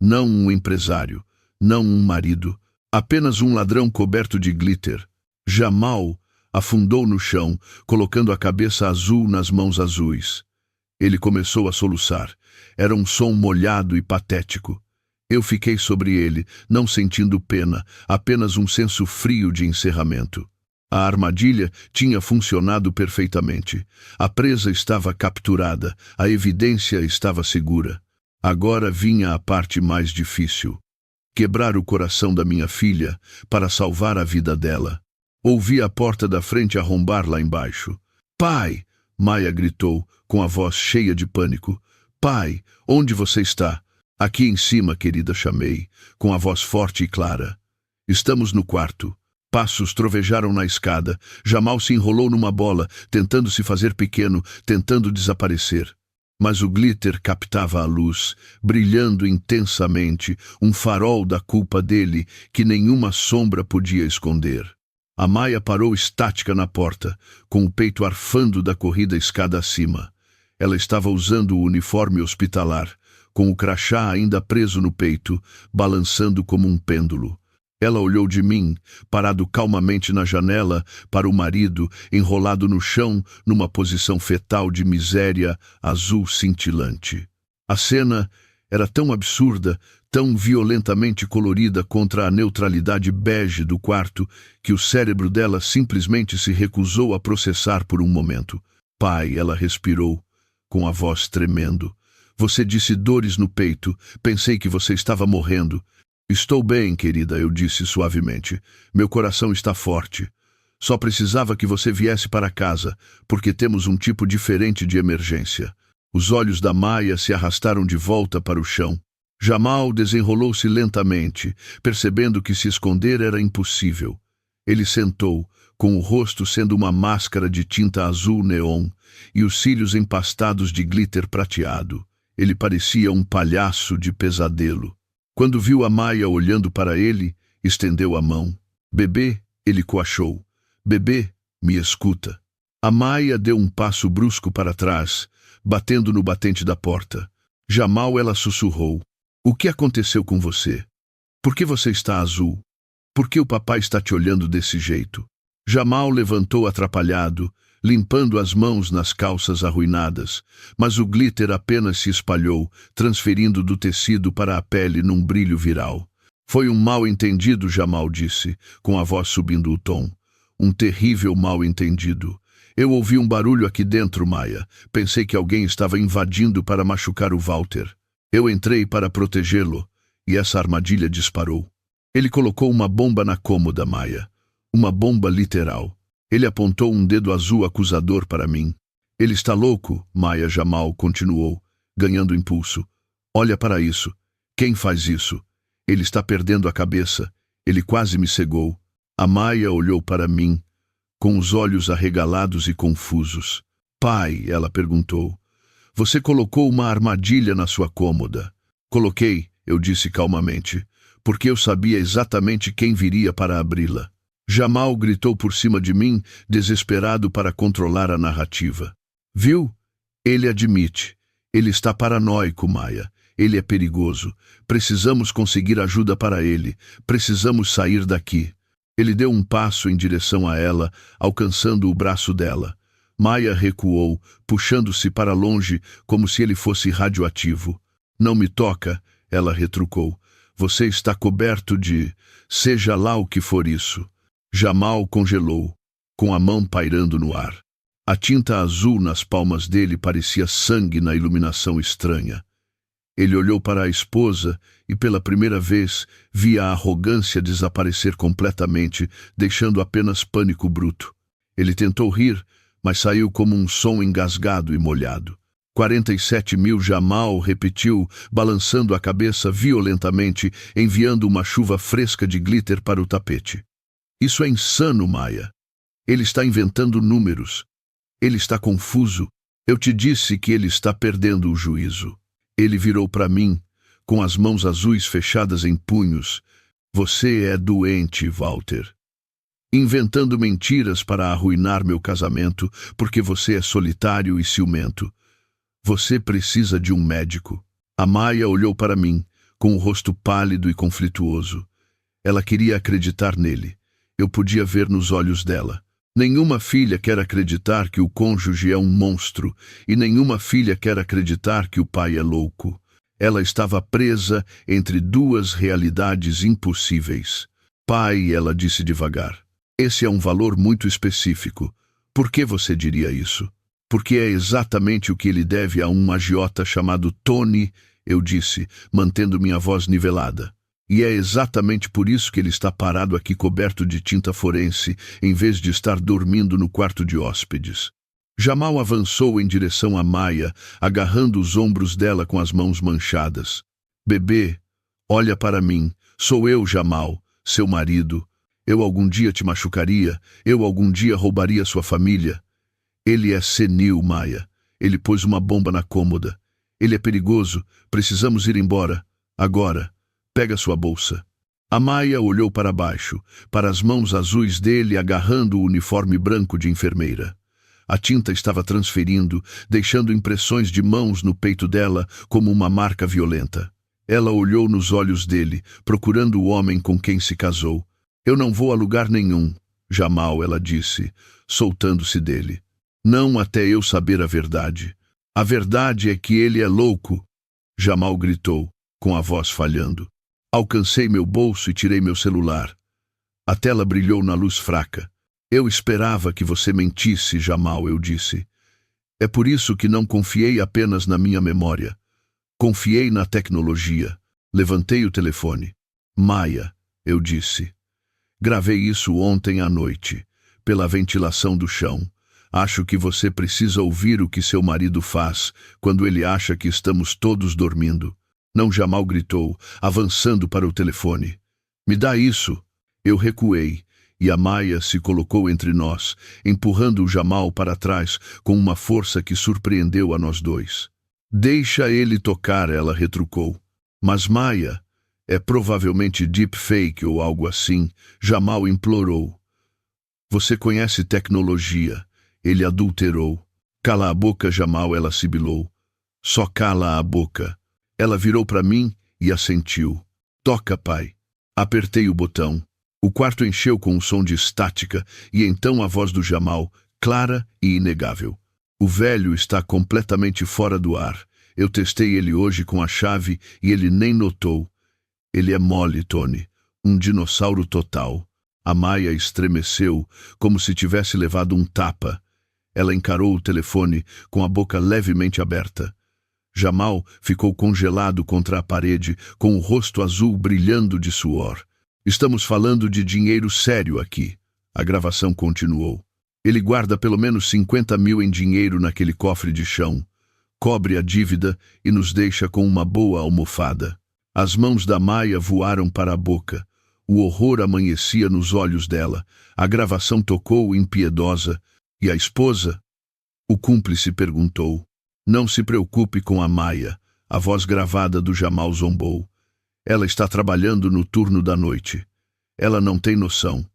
Não um empresário, não um marido, apenas um ladrão coberto de glitter. Jamal afundou no chão, colocando a cabeça azul nas mãos azuis. Ele começou a soluçar. Era um som molhado e patético. Eu fiquei sobre ele, não sentindo pena, apenas um senso frio de encerramento. A armadilha tinha funcionado perfeitamente. A presa estava capturada, a evidência estava segura. Agora vinha a parte mais difícil. Quebrar o coração da minha filha para salvar a vida dela. Ouvi a porta da frente arrombar lá embaixo. Pai! Maya gritou, com a voz cheia de pânico. Pai, onde você está? Aqui em cima, querida, chamei, com a voz forte e clara. Estamos no quarto. Passos trovejaram na escada. Jamal se enrolou numa bola, tentando se fazer pequeno, tentando desaparecer. Mas o glitter captava a luz, brilhando intensamente, um farol da culpa dele que nenhuma sombra podia esconder. A Maya parou estática na porta, com o peito arfando da corrida escada acima. Ela estava usando o uniforme hospitalar, com o crachá ainda preso no peito, balançando como um pêndulo. Ela olhou de mim, parado calmamente na janela, para o marido, enrolado no chão, numa posição fetal de miséria azul cintilante. A cena era tão absurda, tão violentamente colorida contra a neutralidade bege do quarto, que o cérebro dela simplesmente se recusou a processar por um momento. Pai, ela respirou, com a voz tremendo. Você disse dores no peito. Pensei que você estava morrendo. Estou bem, querida, eu disse suavemente. Meu coração está forte. Só precisava que você viesse para casa, porque temos um tipo diferente de emergência. Os olhos da Maia se arrastaram de volta para o chão. Jamal desenrolou-se lentamente, percebendo que se esconder era impossível. Ele sentou, com o rosto sendo uma máscara de tinta azul neon e os cílios empastados de glitter prateado. Ele parecia um palhaço de pesadelo. Quando viu a Maia olhando para ele, estendeu a mão. Bebê, ele coachou. Bebê, me escuta. A Maia deu um passo brusco para trás, batendo no batente da porta. Jamal, ela sussurrou. O que aconteceu com você? Por que você está azul? Por que o papai está te olhando desse jeito? Jamal levantou atrapalhado, limpando as mãos nas calças arruinadas, mas o glitter apenas se espalhou, transferindo do tecido para a pele num brilho viral. Foi um mal-entendido, Jamal disse, com a voz subindo o tom. Um terrível mal-entendido. Eu ouvi um barulho aqui dentro, Maia. Pensei que alguém estava invadindo para machucar o Walter. Eu entrei para protegê-lo, e essa armadilha disparou. Ele colocou uma bomba na cômoda, Maia. Uma bomba literal. Ele apontou um dedo azul acusador para mim. Ele está louco, Maia. Jamal continuou, ganhando impulso. Olha para isso. Quem faz isso? Ele está perdendo a cabeça. Ele quase me cegou. A Maia olhou para mim, com os olhos arregalados e confusos. Pai, ela perguntou. Você colocou uma armadilha na sua cômoda. Coloquei, eu disse calmamente, porque eu sabia exatamente quem viria para abri-la. Jamal gritou por cima de mim, desesperado para controlar a narrativa. Viu? Ele admite. Ele está paranoico, Maia. Ele é perigoso. Precisamos conseguir ajuda para ele. Precisamos sair daqui. Ele deu um passo em direção a ela, alcançando o braço dela. Maia recuou, puxando-se para longe, como se ele fosse radioativo. Não me toca, ela retrucou. Você está coberto de... seja lá o que for isso. Jamal congelou, com a mão pairando no ar. A tinta azul nas palmas dele parecia sangue na iluminação estranha. Ele olhou para a esposa e, pela primeira vez, via a arrogância desaparecer completamente, deixando apenas pânico bruto. Ele tentou rir, mas saiu como um som engasgado e molhado. 47.000, Jamal repetiu, balançando a cabeça violentamente, enviando uma chuva fresca de glitter para o tapete. Isso é insano, Maia. Ele está inventando números. Ele está confuso. Eu te disse que ele está perdendo o juízo. Ele virou para mim, com as mãos azuis fechadas em punhos. Você é doente, Walter. Inventando mentiras para arruinar meu casamento, porque você é solitário e ciumento. Você precisa de um médico. A Maia olhou para mim, com o rosto pálido e conflituoso. Ela queria acreditar nele. Eu podia ver nos olhos dela. Nenhuma filha quer acreditar que o cônjuge é um monstro, e nenhuma filha quer acreditar que o pai é louco. Ela estava presa entre duas realidades impossíveis. Pai, ela disse devagar, esse é um valor muito específico. Por que você diria isso? Porque é exatamente o que ele deve a um agiota chamado Tony, eu disse, mantendo minha voz nivelada. E é exatamente por isso que ele está parado aqui coberto de tinta forense, em vez de estar dormindo no quarto de hóspedes. Jamal avançou em direção a Maia, agarrando os ombros dela com as mãos manchadas. Bebê, olha para mim. Sou eu, Jamal, seu marido. Eu algum dia te machucaria. Eu algum dia roubaria sua família. Ele é senil, Maia. Ele pôs uma bomba na cômoda. Ele é perigoso. Precisamos ir embora. Agora. Pega sua bolsa. A Maia olhou para baixo, para as mãos azuis dele agarrando o uniforme branco de enfermeira. A tinta estava transferindo, deixando impressões de mãos no peito dela como uma marca violenta. Ela olhou nos olhos dele, procurando o homem com quem se casou. Eu não vou a lugar nenhum, Jamal, ela disse, soltando-se dele. Não até eu saber a verdade. A verdade é que ele é louco, Jamal gritou, com a voz falhando. Alcancei meu bolso e tirei meu celular. A tela brilhou na luz fraca. Eu esperava que você mentisse, Jamal, eu disse. É por isso que não confiei apenas na minha memória. Confiei na tecnologia. Levantei o telefone. Maia, eu disse. Gravei isso ontem à noite. pela ventilação do chão. Acho que você precisa ouvir o que seu marido faz quando ele acha que estamos todos dormindo. Não, Jamal gritou, avançando para o telefone. Me dá isso. Eu recuei, e a Maia se colocou entre nós, empurrando o Jamal para trás com uma força que surpreendeu a nós dois. Deixa ele tocar, ela retrucou. Mas Maia, é provavelmente deepfake ou algo assim, Jamal implorou. Você conhece tecnologia. Ele adulterou. Cala a boca, Jamal, ela sibilou. Só cala a boca. Ela virou para mim e assentiu. Toca, pai. Apertei o botão. O quarto encheu com um som de estática e então a voz do Jamal, clara e inegável. O velho está completamente fora do ar. Eu testei ele hoje com a chave e ele nem notou. Ele é mole, Tony. Um dinossauro total. A Maia estremeceu, como se tivesse levado um tapa. Ela encarou o telefone com a boca levemente aberta. Jamal ficou congelado contra a parede, com o rosto azul brilhando de suor. Estamos falando de dinheiro sério aqui. A gravação continuou. Ele guarda pelo menos 50 mil em dinheiro naquele cofre de chão. Cobre a dívida e nos deixa com uma boa almofada. As mãos da Maia voaram para a boca. O horror amanhecia nos olhos dela. A gravação tocou impiedosa. E a esposa? O cúmplice perguntou. Não se preocupe com a Maia. A voz gravada do Jamal zombou. Ela está trabalhando no turno da noite. Ela não tem noção.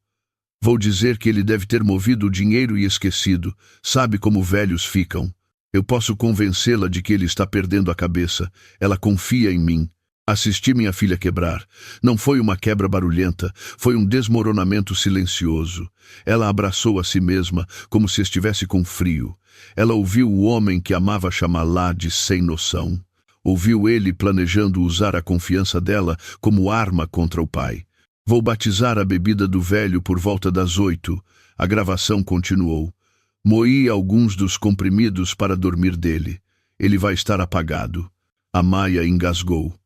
Vou dizer que ele deve ter movido o dinheiro e esquecido. Sabe como velhos ficam. Eu posso convencê-la de que ele está perdendo a cabeça. Ela confia em mim. Assisti minha filha quebrar. Não foi uma quebra barulhenta, foi um desmoronamento silencioso. Ela abraçou a si mesma, como se estivesse com frio. Ela ouviu o homem que amava chamá-la de sem noção. Ouviu ele planejando usar a confiança dela como arma contra o pai. Vou batizar a bebida do velho por volta das 8. A gravação continuou. Moí alguns dos comprimidos para dormir dele. Ele vai estar apagado. A Maia engasgou.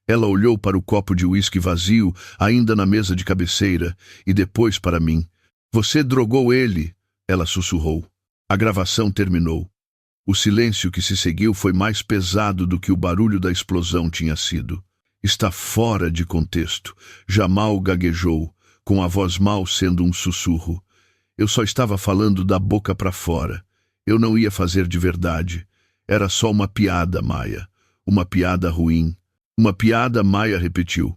Ela olhou para o copo de uísque vazio, ainda na mesa de cabeceira, e depois para mim. Você drogou ele, ela sussurrou. A gravação terminou. O silêncio que se seguiu foi mais pesado do que o barulho da explosão tinha sido. Está fora de contexto. Jamal gaguejou, com a voz mal sendo um sussurro. Eu só estava falando da boca para fora. Eu não ia fazer de verdade. Era só uma piada, Maia. Uma piada ruim. Uma piada, Maia repetiu.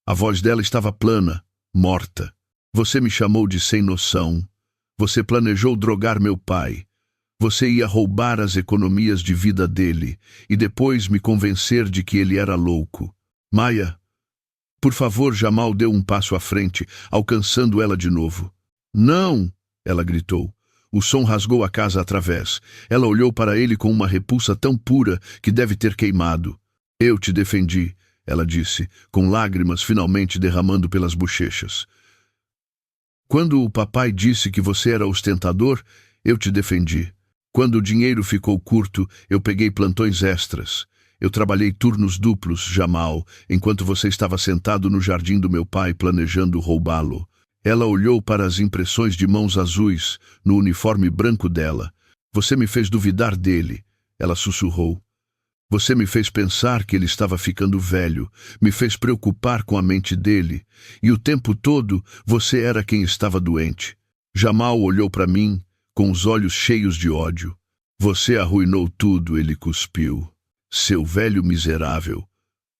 A voz dela estava plana, morta. Você me chamou de sem noção. Você planejou drogar meu pai. Você ia roubar as economias de vida dele e depois me convencer de que ele era louco. Maia, por favor, Jamal deu um passo à frente, alcançando ela de novo. Não, ela gritou. O som rasgou a casa através. Ela olhou para ele com uma repulsa tão pura que deve ter queimado. Eu te defendi, ela disse, com lágrimas finalmente derramando pelas bochechas. Quando o papai disse que você era ostentador, eu te defendi. Quando o dinheiro ficou curto, eu peguei plantões extras. Eu trabalhei turnos duplos, Jamal, enquanto você estava sentado no jardim do meu pai planejando roubá-lo. Ela olhou para as impressões de mãos azuis no uniforme branco dela. Você me fez duvidar dele, ela sussurrou. Você me fez pensar que ele estava ficando velho, me fez preocupar com a mente dele, e o tempo todo você era quem estava doente. Jamal olhou para mim, com os olhos cheios de ódio. Você arruinou tudo, ele cuspiu. Seu velho miserável.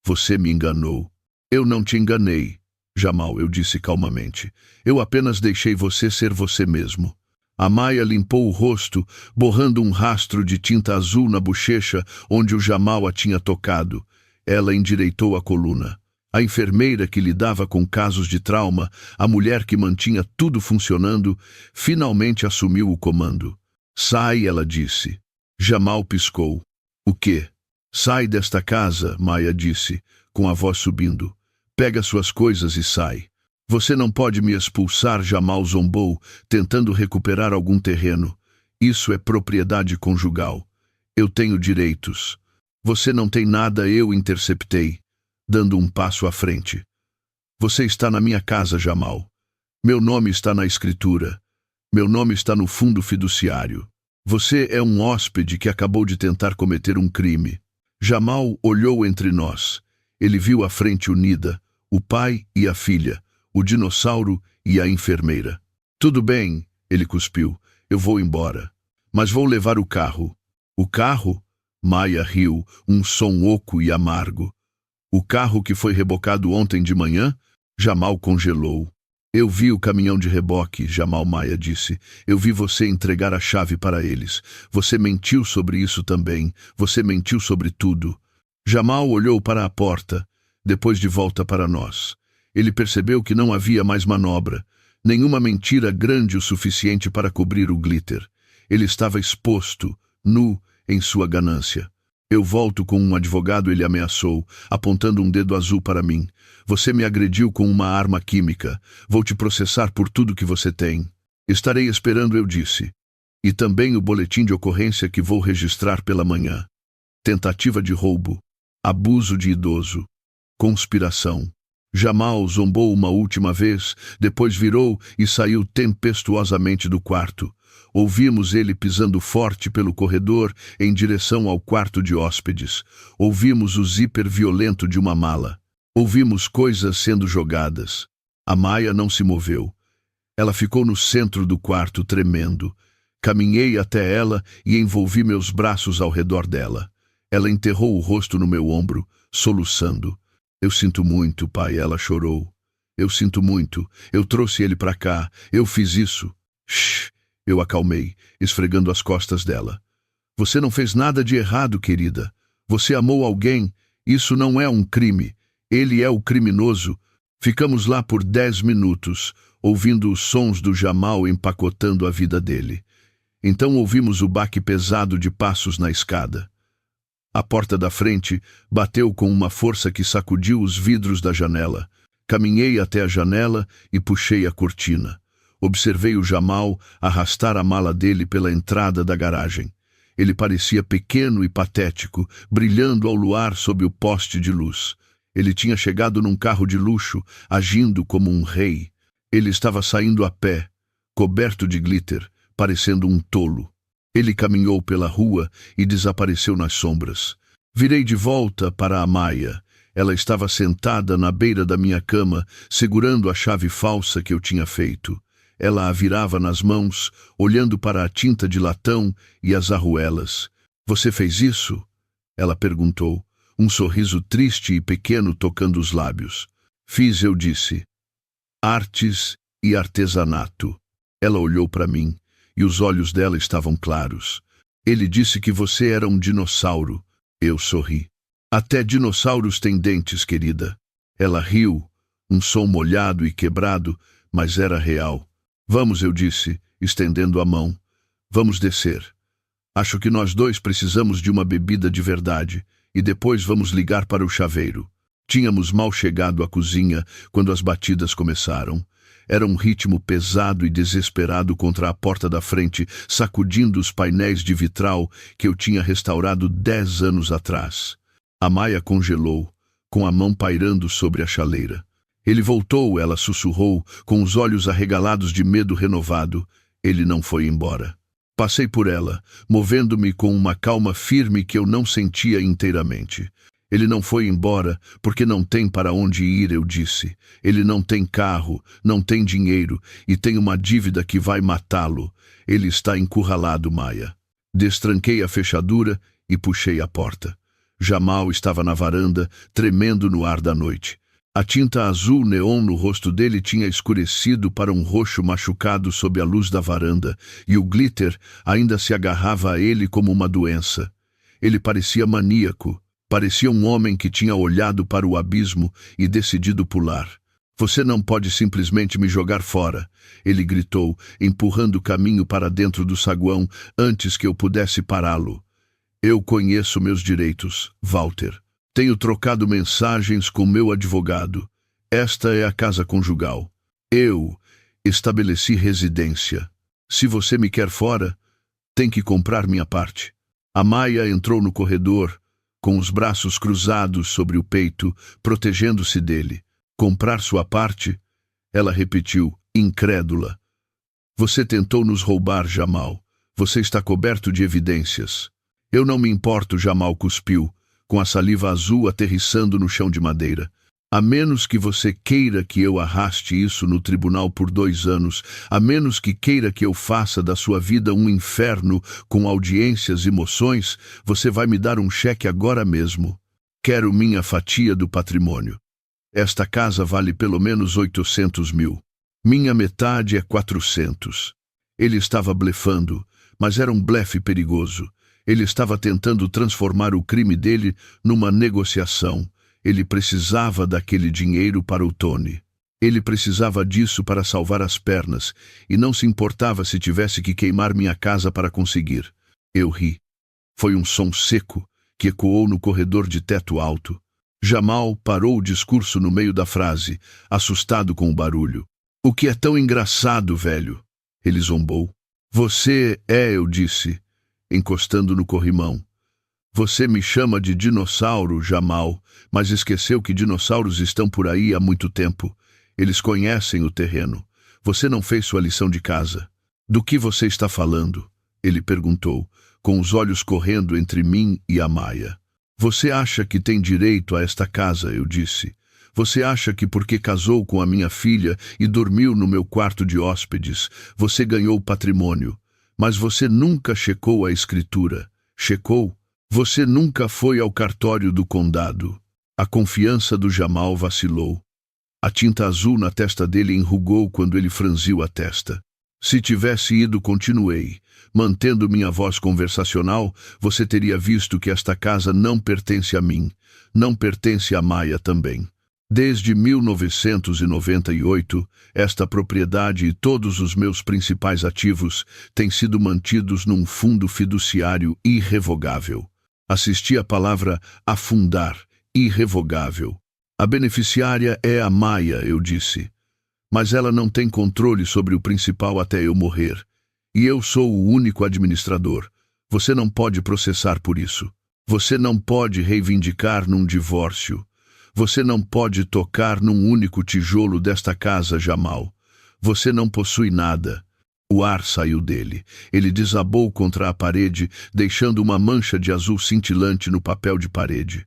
Você me enganou. Eu não te enganei, Jamal, eu disse calmamente. Eu apenas deixei você ser você mesmo. A Maia limpou o rosto, borrando um rastro de tinta azul na bochecha onde o Jamal a tinha tocado. Ela endireitou a coluna. A enfermeira que lidava com casos de trauma, a mulher que mantinha tudo funcionando, finalmente assumiu o comando. Sai, ela disse. Jamal piscou. O quê? Sai desta casa, Maia disse, com a voz subindo. Pega suas coisas e sai. Você não pode me expulsar, Jamal zombou, tentando recuperar algum terreno. Isso é propriedade conjugal. Eu tenho direitos. Você não tem nada, eu interceptei, dando um passo à frente. Você está na minha casa, Jamal. Meu nome está na escritura. Meu nome está no fundo fiduciário. Você é um hóspede que acabou de tentar cometer um crime. Jamal olhou entre nós. Ele viu a frente unida, o pai e a filha, o dinossauro e a enfermeira. Tudo bem, ele cuspiu. Eu vou embora. Mas vou levar o carro. O carro? Maya riu, um som oco e amargo. O carro que foi rebocado ontem de manhã? Jamal congelou. Eu vi o caminhão de reboque, Jamal, Maya disse. Eu vi você entregar a chave para eles. Você mentiu sobre isso também. Você mentiu sobre tudo. Jamal olhou para a porta, depois de volta para nós. Ele percebeu que não havia mais manobra. Nenhuma mentira grande o suficiente para cobrir o glitter. Ele estava exposto, nu, em sua ganância. Eu volto com um advogado, ele ameaçou, apontando um dedo azul para mim. Você me agrediu com uma arma química. Vou te processar por tudo que você tem. Estarei esperando, eu disse. E também o boletim de ocorrência que vou registrar pela manhã. Tentativa de roubo. Abuso de idoso. Conspiração. Jamal zombou uma última vez, depois virou e saiu tempestuosamente do quarto. Ouvimos ele pisando forte pelo corredor em direção ao quarto de hóspedes. Ouvimos o zíper violento de uma mala. Ouvimos coisas sendo jogadas. A Maya não se moveu. Ela ficou no centro do quarto, tremendo. Caminhei até ela e envolvi meus braços ao redor dela. Ela enterrou o rosto no meu ombro, soluçando. Eu sinto muito, pai, ela chorou. Eu sinto muito. Eu trouxe ele para cá. Eu fiz isso. Shhh. Eu acalmei, esfregando as costas dela. Você não fez nada de errado, querida. Você amou alguém. Isso não é um crime. Ele é o criminoso. Ficamos lá por 10 minutos, ouvindo os sons do Jamal empacotando a vida dele. Então ouvimos o baque pesado de passos na escada. A porta da frente bateu com uma força que sacudiu os vidros da janela. Caminhei até a janela e puxei a cortina. Observei o Jamal arrastar a mala dele pela entrada da garagem. Ele parecia pequeno e patético, brilhando ao luar sob o poste de luz. Ele tinha chegado num carro de luxo, agindo como um rei. Ele estava saindo a pé, coberto de glitter, parecendo um tolo. Ele caminhou pela rua e desapareceu nas sombras. Virei de volta para a Maya. Ela estava sentada na beira da minha cama, segurando a chave falsa que eu tinha feito. Ela a virava nas mãos, olhando para a tinta de latão e as arruelas. Você fez isso? Ela perguntou, um sorriso triste e pequeno tocando os lábios. Fiz, eu disse. Artes e artesanato. Ela olhou para mim, e os olhos dela estavam claros. Ele disse que você era um dinossauro. Eu sorri. Até dinossauros têm dentes, querida. Ela riu, um som molhado e quebrado, mas era real. Vamos, eu disse, estendendo a mão. Vamos descer. Acho que nós dois precisamos de uma bebida de verdade, e depois vamos ligar para o chaveiro. Tínhamos mal chegado à cozinha quando as batidas começaram. Era um ritmo pesado e desesperado contra a porta da frente, sacudindo os painéis de vitral que eu tinha restaurado 10 anos atrás. A Maya congelou, com a mão pairando sobre a chaleira. Ele voltou, ela sussurrou, com os olhos arregalados de medo renovado. Ele não foi embora. Passei por ela, movendo-me com uma calma firme que eu não sentia inteiramente. Ele não foi embora, porque não tem para onde ir, eu disse. Ele não tem carro, não tem dinheiro, e tem uma dívida que vai matá-lo. Ele está encurralado, Maya. Destranquei a fechadura e puxei a porta. Jamal estava na varanda, tremendo no ar da noite. A tinta azul neon no rosto dele tinha escurecido para um roxo machucado sob a luz da varanda, e o glitter ainda se agarrava a ele como uma doença. Ele parecia maníaco, parecia um homem que tinha olhado para o abismo e decidido pular. Você não pode simplesmente me jogar fora, ele gritou, empurrando o caminho para dentro do saguão antes que eu pudesse pará-lo. Eu conheço meus direitos, Walter. Tenho trocado mensagens com meu advogado. Esta é a casa conjugal. Eu estabeleci residência. Se você me quer fora, tem que comprar minha parte. A Maya entrou no corredor, com os braços cruzados sobre o peito, protegendo-se dele. Comprar sua parte? Ela repetiu, incrédula. Você tentou nos roubar, Jamal. Você está coberto de evidências. Eu não me importo, Jamal cuspiu, com a saliva azul aterrissando no chão de madeira. A menos que você queira que eu arraste isso no tribunal por 2 anos, a menos que queira que eu faça da sua vida um inferno com audiências e moções, você vai me dar um cheque agora mesmo. Quero minha fatia do patrimônio. Esta casa vale pelo menos 800 mil. Minha metade é 400. Ele estava blefando, mas era um blefe perigoso. Ele estava tentando transformar o crime dele numa negociação. Ele precisava daquele dinheiro para o Tony. Ele precisava disso para salvar as pernas, e não se importava se tivesse que queimar minha casa para conseguir. Eu ri. Foi um som seco que ecoou no corredor de teto alto. Jamal parou o discurso no meio da frase, assustado com o barulho. O que é tão engraçado, velho? Ele zombou. Você é, eu disse, encostando no corrimão. Você me chama de dinossauro, Jamal, mas esqueceu que dinossauros estão por aí há muito tempo. Eles conhecem o terreno. Você não fez sua lição de casa. Do que você está falando? Ele perguntou, com os olhos correndo entre mim e a Maia. Você acha que tem direito a esta casa, eu disse. Você acha que porque casou com a minha filha e dormiu no meu quarto de hóspedes, você ganhou patrimônio. Mas você nunca checou a escritura. Checou? Você nunca foi ao cartório do condado. A confiança do Jamal vacilou. A tinta azul na testa dele enrugou quando ele franziu a testa. Se tivesse ido, continuei. Mantendo minha voz conversacional, você teria visto que esta casa não pertence a mim. Não pertence a Maia também. Desde 1998, esta propriedade e todos os meus principais ativos têm sido mantidos num fundo fiduciário irrevogável. Assisti a palavra afundar, irrevogável. A beneficiária é a Maia, eu disse. Mas ela não tem controle sobre o principal até eu morrer. E eu sou o único administrador. Você não pode processar por isso. Você não pode reivindicar num divórcio. Você não pode tocar num único tijolo desta casa, Jamal. Você não possui nada. O ar saiu dele. Ele desabou contra a parede, deixando uma mancha de azul cintilante no papel de parede.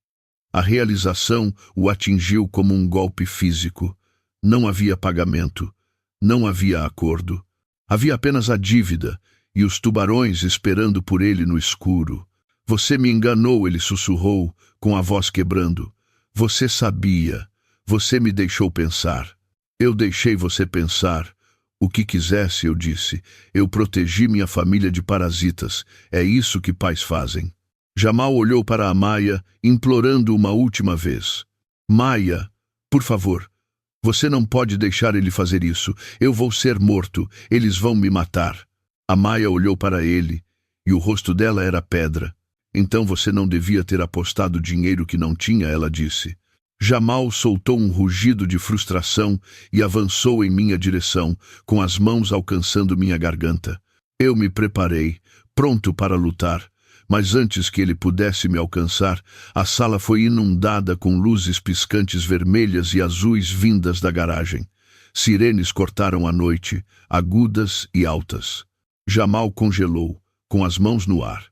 A realização o atingiu como um golpe físico. Não havia pagamento. Não havia acordo. Havia apenas a dívida e os tubarões esperando por ele no escuro. Você me enganou, ele sussurrou, com a voz quebrando. Você sabia. Você me deixou pensar. Eu deixei você pensar. O que quisesse, eu disse. Eu protegi minha família de parasitas. É isso que pais fazem. Jamal olhou para a Maia, implorando uma última vez. Maia, por favor, você não pode deixar ele fazer isso. Eu vou ser morto. Eles vão me matar. A Maia olhou para ele, e o rosto dela era pedra. Então você não devia ter apostado dinheiro que não tinha, ela disse. Jamal soltou um rugido de frustração e avançou em minha direção, com as mãos alcançando minha garganta. Eu me preparei, pronto para lutar, mas antes que ele pudesse me alcançar, a sala foi inundada com luzes piscantes vermelhas e azuis vindas da garagem. Sirenes cortaram a noite, agudas e altas. Jamal congelou, com as mãos no ar.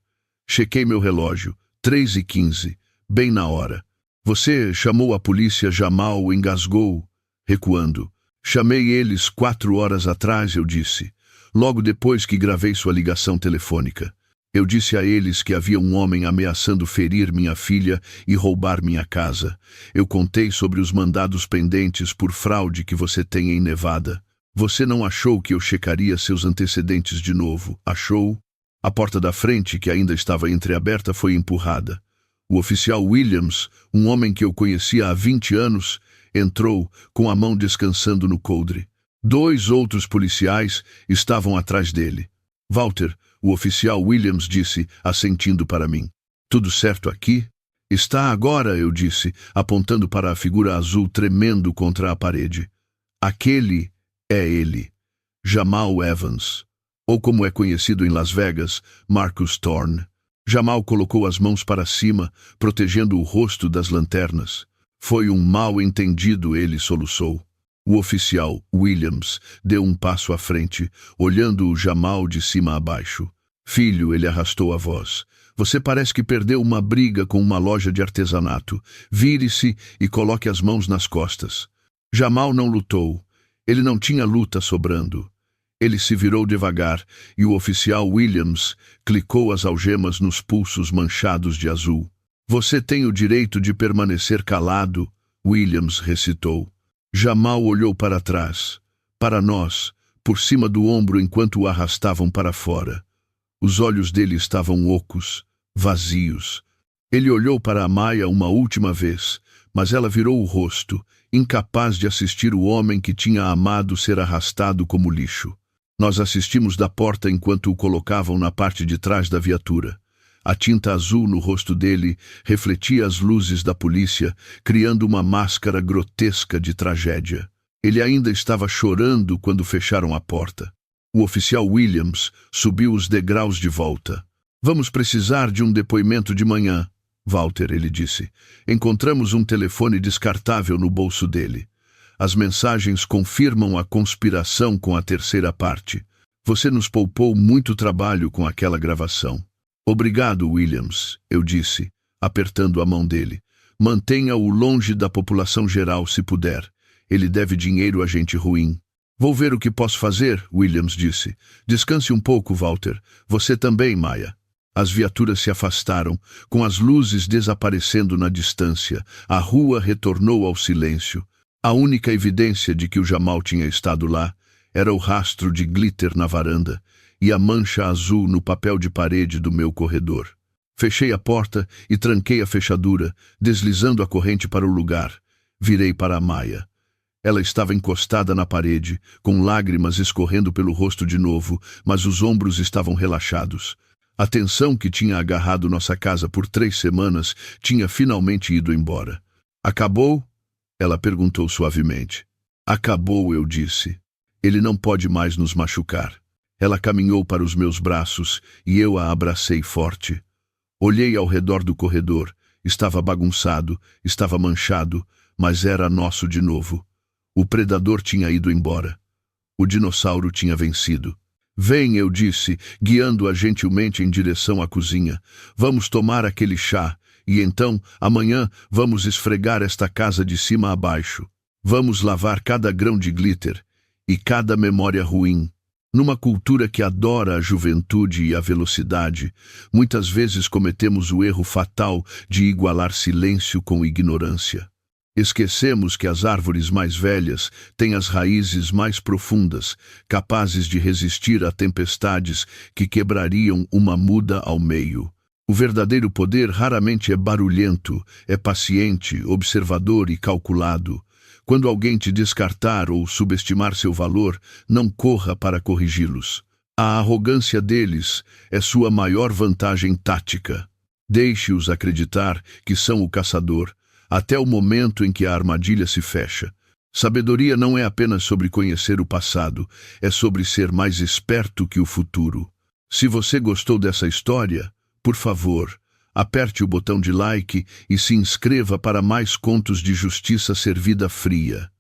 Chequei meu relógio, 3h15, bem na hora. Você chamou a polícia, Jamal engasgou, recuando. Chamei eles 4 horas atrás, eu disse, logo depois que gravei sua ligação telefônica. Eu disse a eles que havia um homem ameaçando ferir minha filha e roubar minha casa. Eu contei sobre os mandados pendentes por fraude que você tem em Nevada. Você não achou que eu checaria seus antecedentes de novo, achou? A porta da frente, que ainda estava entreaberta, foi empurrada. O oficial Williams, um homem que eu conhecia há 20 anos, entrou com a mão descansando no coldre. 2 outros policiais estavam atrás dele. Walter, o oficial Williams disse, assentindo para mim. Tudo certo aqui? Está agora, eu disse, apontando para a figura azul tremendo contra a parede. Aquele é ele, Jamal Evans, ou como é conhecido em Las Vegas, Marcus Thorne. Jamal colocou as mãos para cima, protegendo o rosto das lanternas. Foi um mal-entendido, ele soluçou. O oficial, Williams, deu um passo à frente, olhando o Jamal de cima a baixo. Filho, ele arrastou a voz. Você parece que perdeu uma briga com uma loja de artesanato. Vire-se e coloque as mãos nas costas. Jamal não lutou. Ele não tinha luta sobrando. Ele se virou devagar e o oficial Williams clicou as algemas nos pulsos manchados de azul. Você tem o direito de permanecer calado, Williams recitou. Jamal olhou para trás, para nós, por cima do ombro enquanto o arrastavam para fora. Os olhos dele estavam ocos, vazios. Ele olhou para Amaya uma última vez, mas ela virou o rosto, incapaz de assistir o homem que tinha amado ser arrastado como lixo. Nós assistimos da porta enquanto o colocavam na parte de trás da viatura. A tinta azul no rosto dele refletia as luzes da polícia, criando uma máscara grotesca de tragédia. Ele ainda estava chorando quando fecharam a porta. O oficial Williams subiu os degraus de volta. Vamos precisar de um depoimento de manhã, Walter, ele disse. Encontramos um telefone descartável no bolso dele. As mensagens confirmam a conspiração com a terceira parte. Você nos poupou muito trabalho com aquela gravação. Obrigado, Williams, eu disse, apertando a mão dele. Mantenha-o longe da população geral se puder. Ele deve dinheiro a gente ruim. Vou ver o que posso fazer, Williams disse. Descanse um pouco, Walter. Você também, Maya. As viaturas se afastaram, com as luzes desaparecendo na distância. A rua retornou ao silêncio. A única evidência de que o Jamal tinha estado lá era o rastro de glitter na varanda e a mancha azul no papel de parede do meu corredor. Fechei a porta e tranquei a fechadura, deslizando a corrente para o lugar. Virei para a Maya. Ela estava encostada na parede, com lágrimas escorrendo pelo rosto de novo, mas os ombros estavam relaxados. A tensão que tinha agarrado nossa casa por 3 semanas tinha finalmente ido embora. Acabou? Ela perguntou suavemente. Acabou, eu disse. Ele não pode mais nos machucar. Ela caminhou para os meus braços e eu a abracei forte. Olhei ao redor do corredor. Estava bagunçado, estava manchado, mas era nosso de novo. O predador tinha ido embora. O dinossauro tinha vencido. Vem, eu disse, guiando-a gentilmente em direção à cozinha. Vamos tomar aquele chá, e então, amanhã, vamos esfregar esta casa de cima a baixo. Vamos lavar cada grão de glitter e cada memória ruim. Numa cultura que adora a juventude e a velocidade, muitas vezes cometemos o erro fatal de igualar silêncio com ignorância. Esquecemos que as árvores mais velhas têm as raízes mais profundas, capazes de resistir a tempestades que quebrariam uma muda ao meio. O verdadeiro poder raramente é barulhento, é paciente, observador e calculado. Quando alguém te descartar ou subestimar seu valor, não corra para corrigi-los. A arrogância deles é sua maior vantagem tática. Deixe-os acreditar que são o caçador, até o momento em que a armadilha se fecha. Sabedoria não é apenas sobre conhecer o passado, é sobre ser mais esperto que o futuro. Se você gostou dessa história, por favor, aperte o botão de like e se inscreva para mais contos de justiça servida fria.